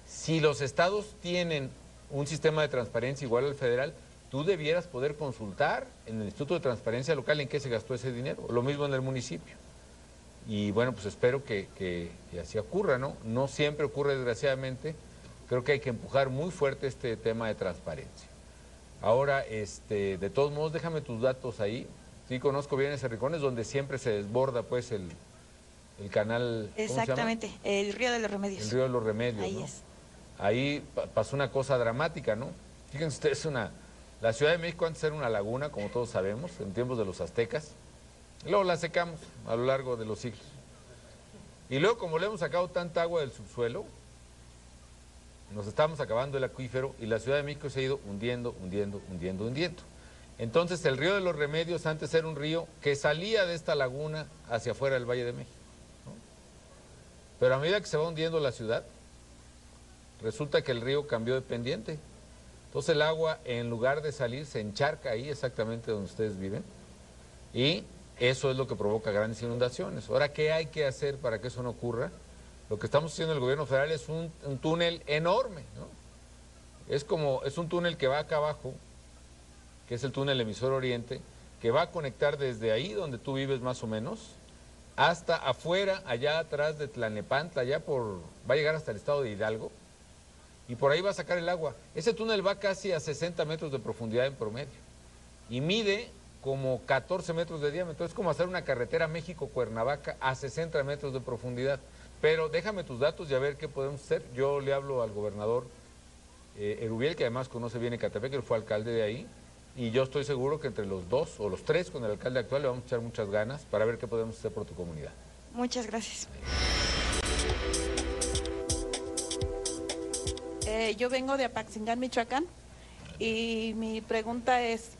Si los estados tienen un sistema de transparencia igual al federal, tú debieras poder consultar en el Instituto de Transparencia Local en qué se gastó ese dinero, lo mismo en el municipio. Y bueno, pues espero que así ocurra, ¿no? No siempre ocurre, desgraciadamente. Creo que hay que empujar muy fuerte este tema de transparencia. Ahora, de todos modos, déjame tus datos ahí. Sí, conozco bien ese rincón, es donde siempre se desborda pues el canal. Exactamente, ¿cómo se llama? el Río de los Remedios. El Río de los Remedios, ahí ¿no? es. Ahí pasó una cosa dramática, ¿no? Fíjense ustedes, la Ciudad de México antes era una laguna, como todos sabemos, en tiempos de los aztecas. Y luego la secamos a lo largo de los siglos. Y luego, como le hemos sacado tanta agua del subsuelo, nos estamos acabando el acuífero y la Ciudad de México se ha ido hundiendo. Entonces el Río de los Remedios antes era un río que salía de esta laguna hacia afuera del Valle de México, ¿no? Pero a medida que se va hundiendo la ciudad, resulta que el río cambió de pendiente. Entonces el agua, en lugar de salir, se encharca ahí exactamente donde ustedes viven y eso es lo que provoca grandes inundaciones. Ahora, ¿qué hay que hacer para que eso no ocurra? Lo que estamos haciendo el gobierno federal es un túnel enorme, ¿no? Es un túnel que va acá abajo, que es el túnel Emisor Oriente, que va a conectar desde ahí donde tú vives más o menos, hasta afuera, allá atrás de Tlalnepantla, va a llegar hasta el estado de Hidalgo, y por ahí va a sacar el agua. Ese túnel va casi a 60 metros de profundidad en promedio, y mide como 14 metros de diámetro. Es como hacer una carretera México-Cuernavaca a 60 metros de profundidad. Pero déjame tus datos y a ver qué podemos hacer. Yo le hablo al gobernador Erubiel, que además conoce bien Ecatepec, él fue alcalde de ahí, y yo estoy seguro que entre los dos o los tres con el alcalde actual le vamos a echar muchas ganas para ver qué podemos hacer por tu comunidad. Muchas gracias. Yo vengo de Apaxingán, Michoacán, y mi pregunta es,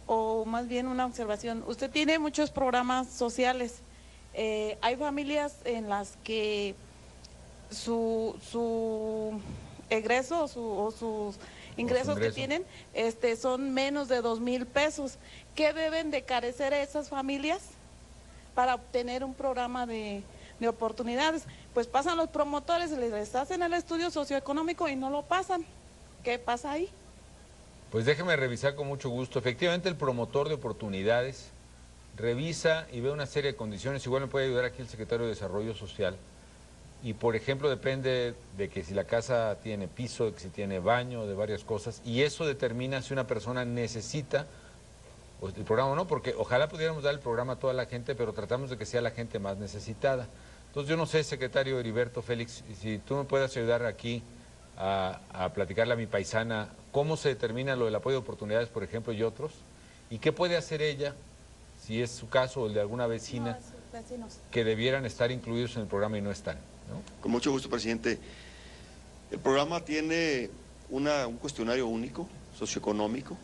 o más bien una observación, usted tiene muchos programas sociales, hay familias en las que su egreso o sus ingresos que tienen son menos de 2,000 pesos. ¿Qué deben de carecer esas familias para obtener un programa de oportunidades? Pues pasan los promotores, les hacen el estudio socioeconómico y no lo pasan. ¿Qué pasa ahí? Pues déjeme revisar con mucho gusto. Efectivamente, el promotor de oportunidades revisa y ve una serie de condiciones. Igual me puede ayudar aquí el secretario de Desarrollo Social. Y, por ejemplo, depende de que si la casa tiene piso, de que si tiene baño, de varias cosas. Y eso determina si una persona necesita el programa o no, porque ojalá pudiéramos dar el programa a toda la gente, pero tratamos de que sea la gente más necesitada. Entonces, yo no sé, secretario Heriberto Félix, si tú me puedes ayudar aquí a platicarle a mi paisana cómo se determina lo del apoyo de oportunidades, por ejemplo, y otros, y qué puede hacer ella, si es su caso o el de alguna vecina, que debieran estar incluidos en el programa y no están, ¿no? Con mucho gusto, presidente. El programa tiene un cuestionario único, socioeconómico.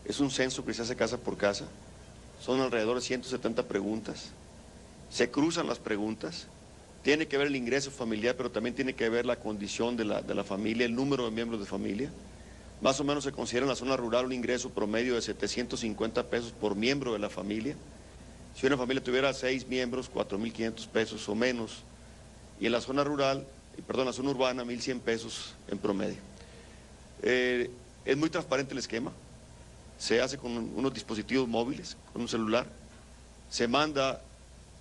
Es un censo que se hace casa por casa. Son alrededor de 170 preguntas. Se cruzan las preguntas. Tiene que ver el ingreso familiar, pero también tiene que ver la condición de la familia, el número de miembros de familia. Más o menos se considera en la zona rural un ingreso promedio de 750 pesos por miembro de la familia. Si una familia tuviera 6 miembros, 4.500 pesos o menos. Y en la zona rural, la zona urbana, 1.100 pesos en promedio. Es muy transparente el esquema. Se hace con unos dispositivos móviles, con un celular. Se manda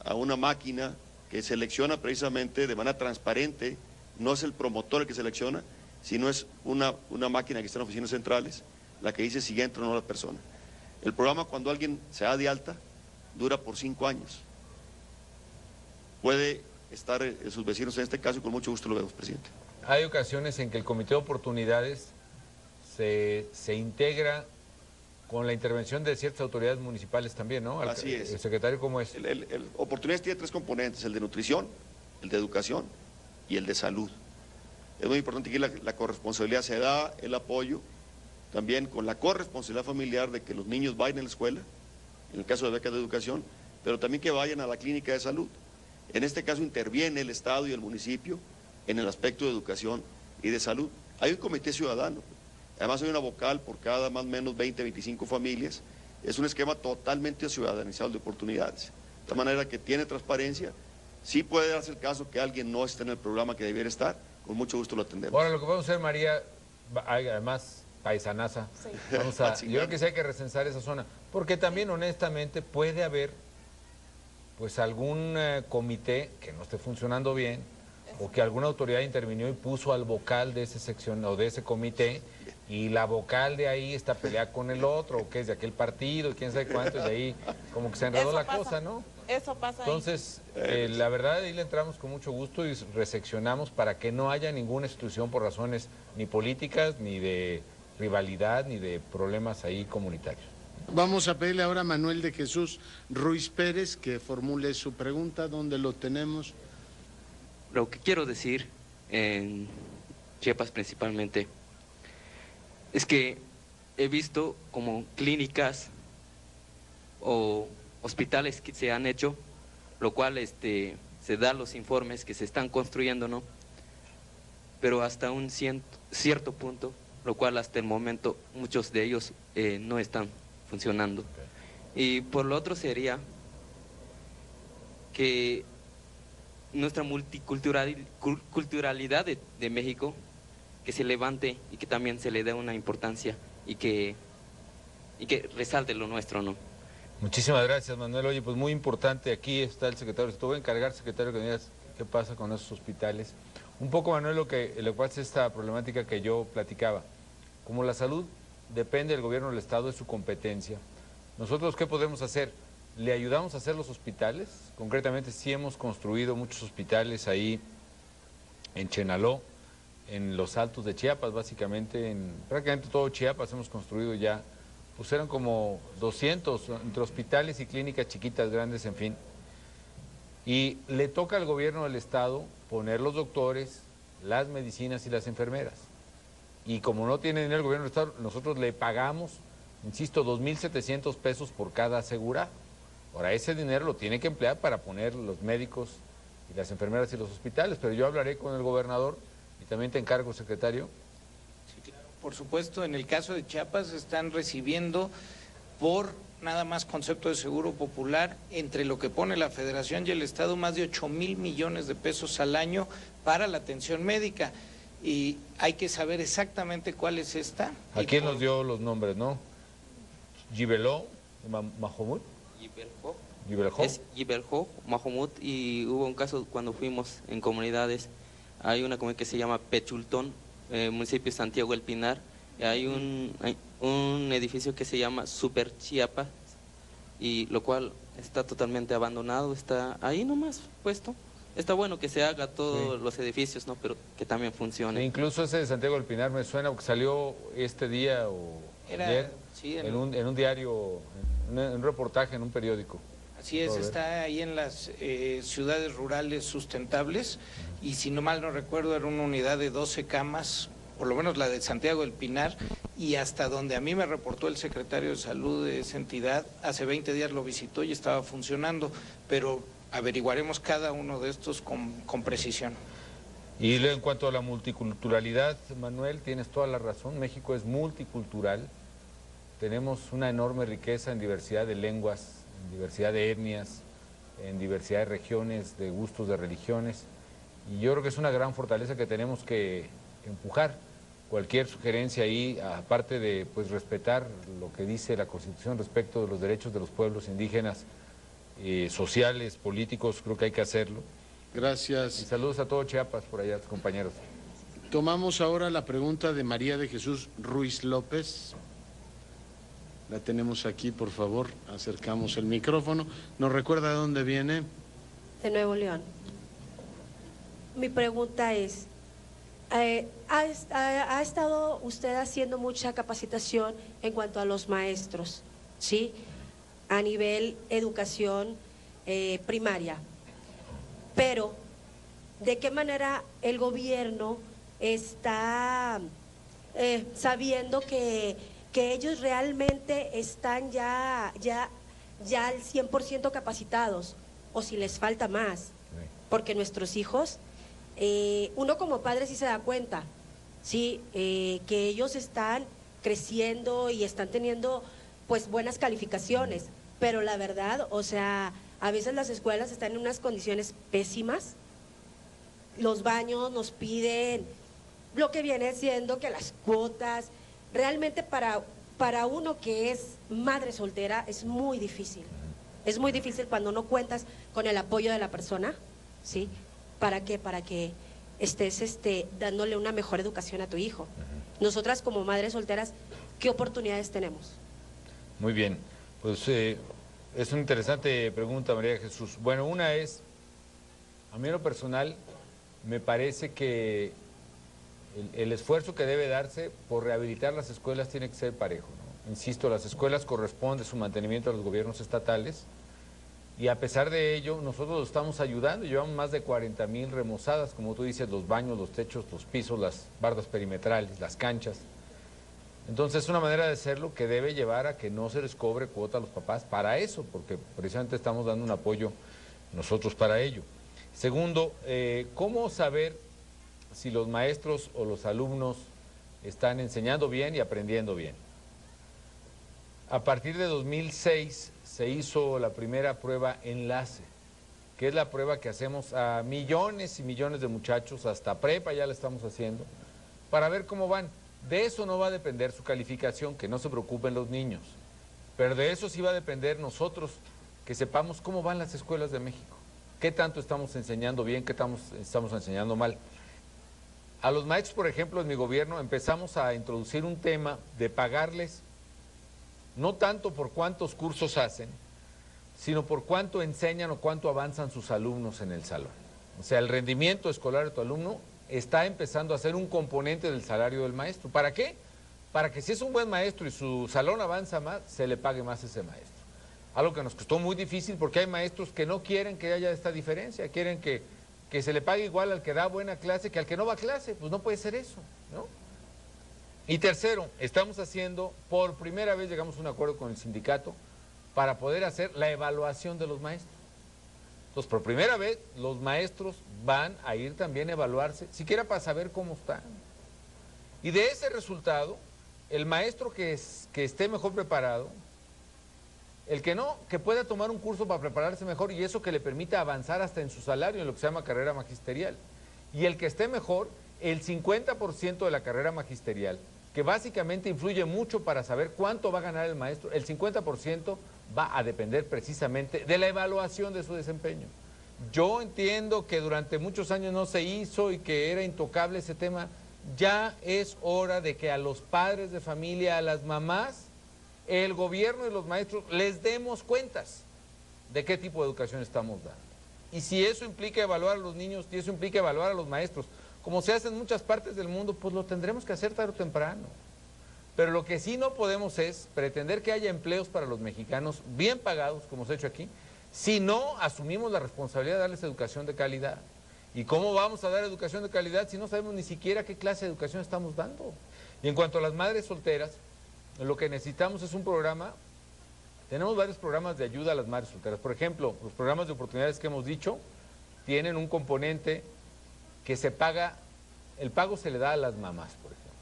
a una máquina que selecciona precisamente de manera transparente. No es el promotor el que selecciona, sino es una máquina que está en oficinas centrales, la que dice si entra o no la persona. El programa, cuando alguien se da de alta, dura por 5 años. Puede estar sus vecinos en este caso y con mucho gusto lo vemos, presidente. Hay ocasiones en que el Comité de Oportunidades se integra con la intervención de ciertas autoridades municipales también, ¿no? Así es. ¿El secretario cómo es? Oportunidades tiene 3 componentes, el de nutrición, el de educación y el de salud. Es muy importante que la corresponsabilidad se da, el apoyo, también con la corresponsabilidad familiar de que los niños vayan a la escuela, en el caso de becas de educación, pero también que vayan a la clínica de salud. En este caso interviene el Estado y el municipio en el aspecto de educación y de salud. Hay un comité ciudadano, además hay una vocal por cada más o menos 20, 25 familias. Es un esquema totalmente ciudadanizado de oportunidades. De tal manera que tiene transparencia. Sí puede darse el caso que alguien no esté en el programa que debiera estar, con mucho gusto lo atendemos. Ahora, lo que podemos hacer, María, además paisanaza, sí. Yo creo que sí hay que recensar esa zona, porque también honestamente puede haber pues algún comité que no esté funcionando bien, o que alguna autoridad intervinió y puso al vocal de esa sección o de ese comité, y la vocal de ahí está peleada con el otro, o que es de aquel partido, y quién sabe cuánto, y de ahí como que se enredó la cosa, ¿no? Eso pasa. Entonces, la verdad, ahí le entramos con mucho gusto y reseccionamos para que no haya ninguna institución por razones ni políticas, ni de rivalidad, ni de problemas ahí comunitarios. Vamos a pedirle ahora a Manuel de Jesús Ruiz Pérez que formule su pregunta. ¿Dónde lo tenemos? Lo que quiero decir, en Chiapas principalmente, es que he visto como clínicas o hospitales que se han hecho, lo cual se da los informes que se están construyendo, ¿no? Pero hasta un cierto punto, lo cual hasta el momento muchos de ellos no están funcionando. Y por lo otro sería que nuestra multiculturalidad de México, que se levante y que también se le dé una importancia y que resalte lo nuestro, ¿no? Muchísimas gracias, Manuel. Oye, pues muy importante, aquí está el secretario. Te voy a encargar, secretario, que me digas qué pasa con esos hospitales. Un poco, Manuel, lo que pasa es esta problemática que yo platicaba. Como la salud depende del gobierno del Estado, es su competencia. Nosotros, ¿qué podemos hacer? le ayudamos a hacer los hospitales. Concretamente sí hemos construido muchos hospitales ahí en Chenaló, en los Altos de Chiapas, básicamente, en prácticamente todo Chiapas hemos construido ya, pues eran como 200 entre hospitales y clínicas chiquitas, grandes, en fin. Y le toca al gobierno del estado poner los doctores, las medicinas y las enfermeras. Y como no tiene dinero el gobierno del estado, nosotros le pagamos, insisto, 2,700 pesos por cada asegurado. Ahora, ese dinero lo tiene que emplear para poner los médicos y las enfermeras y los hospitales, pero yo hablaré con el gobernador y también te encargo, secretario. Sí, claro. Por supuesto, en el caso de Chiapas están recibiendo por nada más concepto de seguro popular, entre lo que pone la Federación y el Estado, más de 8,000 millones de pesos al año para la atención médica. Y hay que saber exactamente cuál es esta. ¿A quién nos dio los nombres, no? Gibeló, Mahomud. Gibeljo. Es Gibeljo, Mahomud, y hubo un caso cuando fuimos en comunidades, hay una comunidad que se llama Pechultón, municipio de Santiago del Pinar, y hay un edificio que se llama Super Chiapas, y lo cual está totalmente abandonado, está ahí nomás puesto. Está bueno que se haga todos los edificios, ¿no? Pero que también funcione. E incluso ese de Santiago del Pinar me suena porque salió este día o ayer en un diario, en un reportaje en un periódico. Así es, está ahí en las ciudades rurales sustentables y si no mal no recuerdo era una unidad de 12 camas, por lo menos la de Santiago del Pinar, y hasta donde a mí me reportó el secretario de Salud de esa entidad, hace 20 días lo visitó y estaba funcionando, pero averiguaremos cada uno de estos con precisión. Y en cuanto a la multiculturalidad, Manuel, tienes toda la razón, México es multicultural, tenemos una enorme riqueza en diversidad de lenguas, en diversidad de etnias, en diversidad de regiones, de gustos, de religiones, y yo creo que es una gran fortaleza que tenemos que empujar. Cualquier sugerencia ahí, aparte de pues respetar lo que dice la Constitución respecto de los derechos de los pueblos indígenas, sociales, políticos, creo que hay que hacerlo. Gracias. Y saludos a todo Chiapas por allá, compañeros. Tomamos ahora la pregunta de María de Jesús Ruiz López. La tenemos aquí, por favor, acercamos el micrófono. ¿Nos recuerda de dónde viene? De Nuevo León. Mi pregunta es, ¿ha estado usted haciendo mucha capacitación en cuanto a los maestros, ¿sí? A nivel educación primaria? Pero, ¿de qué manera el gobierno está sabiendo que ellos realmente están ya al 100% capacitados, o si les falta más? Porque nuestros hijos, uno como padre sí se da cuenta, sí, que ellos están creciendo y están teniendo pues buenas calificaciones, pero la verdad, o sea, a veces las escuelas están en unas condiciones pésimas, los baños nos piden lo que viene siendo que las cuotas, realmente para uno que es madre soltera es muy difícil cuando no cuentas con el apoyo de la persona, ¿sí? ¿Para qué? Para que estés dándole una mejor educación a tu hijo. Nosotras como madres solteras, ¿qué oportunidades tenemos? Muy bien, pues es una interesante pregunta, María de Jesús. Bueno, una es, a mí en lo personal, me parece que el esfuerzo que debe darse por rehabilitar las escuelas tiene que ser parejo, ¿no? Insisto, las escuelas corresponde su mantenimiento a los gobiernos estatales y a pesar de ello, nosotros lo estamos ayudando. Llevamos más de 40,000 remozadas, como tú dices, los baños, los techos, los pisos, las bardas perimetrales, las canchas. Entonces es una manera de hacerlo que debe llevar a que no se les cobre cuota a los papás para eso, porque precisamente estamos dando un apoyo nosotros para ello. Segundo, ¿cómo saber si los maestros o los alumnos están enseñando bien y aprendiendo bien? A partir de 2006 se hizo la primera prueba enlace, que es la prueba que hacemos a millones y millones de muchachos, hasta prepa ya la estamos haciendo, para ver cómo van. De eso no va a depender su calificación, que no se preocupen los niños, pero de eso sí va a depender nosotros, que sepamos cómo van las escuelas de México, qué tanto estamos enseñando bien, qué estamos enseñando mal. A los maestros, por ejemplo, en mi gobierno empezamos a introducir un tema de pagarles, no tanto por cuántos cursos hacen, sino por cuánto enseñan o cuánto avanzan sus alumnos en el salón. O sea, el rendimiento escolar de tu alumno está empezando a ser un componente del salario del maestro. ¿Para qué? Para que si es un buen maestro y su salón avanza más, se le pague más a ese maestro. Algo que nos costó muy difícil porque hay maestros que no quieren que haya esta diferencia, quieren que se le pague igual al que da buena clase que al que no va a clase. Pues no puede ser eso, ¿no? Y tercero, estamos haciendo, por primera vez llegamos a un acuerdo con el sindicato para poder hacer la evaluación de los maestros. Entonces, por primera vez, los maestros van a ir también a evaluarse, siquiera para saber cómo están. Y de ese resultado, el maestro que esté mejor preparado, el que no, que pueda tomar un curso para prepararse mejor y eso que le permita avanzar hasta en su salario, en lo que se llama carrera magisterial. Y el que esté mejor, el 50% de la carrera magisterial, que básicamente influye mucho para saber cuánto va a ganar el maestro, el 50% va a depender precisamente de la evaluación de su desempeño. Yo entiendo que durante muchos años no se hizo y que era intocable ese tema. Ya es hora de que a los padres de familia, a las mamás, el gobierno y los maestros les demos cuentas de qué tipo de educación estamos dando. Y si eso implica evaluar a los niños, y eso implica evaluar a los maestros, como se hace en muchas partes del mundo, pues lo tendremos que hacer tarde o temprano. Pero lo que sí no podemos es pretender que haya empleos para los mexicanos bien pagados, como se ha hecho aquí, si no asumimos la responsabilidad de darles educación de calidad. ¿Y cómo vamos a dar educación de calidad si no sabemos ni siquiera qué clase de educación estamos dando? Y en cuanto a las madres solteras, lo que necesitamos es un programa. Tenemos varios programas de ayuda a las madres solteras. Por ejemplo, los programas de oportunidades que hemos dicho tienen un componente que se paga, el pago se le da a las mamás, por ejemplo.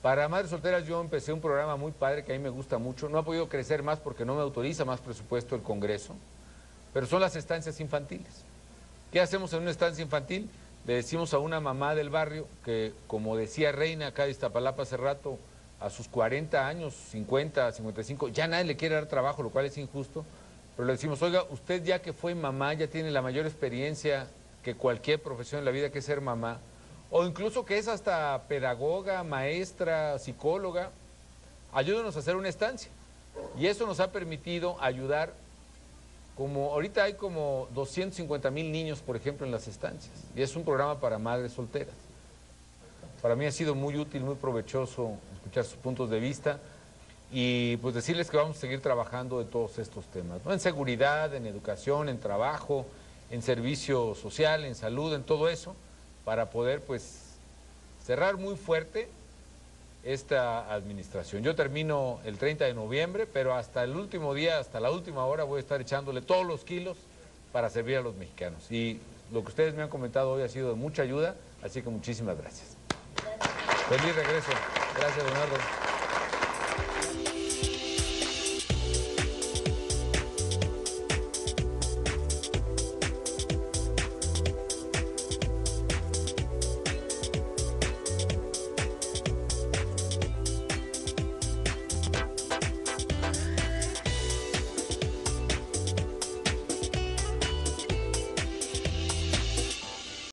Para madres solteras yo empecé un programa muy padre que a mí me gusta mucho. No ha podido crecer más porque no me autoriza más presupuesto el Congreso, pero son las estancias infantiles. ¿Qué hacemos en una estancia infantil? Le decimos a una mamá del barrio que, como decía Reina acá de Iztapalapa hace rato, a sus 40 años, 50, 55, ya nadie le quiere dar trabajo, lo cual es injusto, pero le decimos, oiga, usted ya que fue mamá, ya tiene la mayor experiencia que cualquier profesión en la vida que es ser mamá, o incluso que es hasta pedagoga, maestra, psicóloga, ayúdenos a hacer una estancia. Y eso nos ha permitido ayudar, como ahorita hay como 250,000 niños, por ejemplo, en las estancias, y es un programa para madres solteras. Para mí ha sido muy útil, muy provechoso escuchar sus puntos de vista y pues decirles que vamos a seguir trabajando de todos estos temas, ¿no? En seguridad, en educación, en trabajo, en servicio social, en salud, en todo eso, para poder pues cerrar muy fuerte esta administración. Yo termino el 30 de noviembre, pero hasta el último día, hasta la última hora voy a estar echándole todos los kilos para servir a los mexicanos. Y lo que ustedes me han comentado hoy ha sido de mucha ayuda, así que muchísimas gracias. Feliz regreso. Gracias, Leonardo.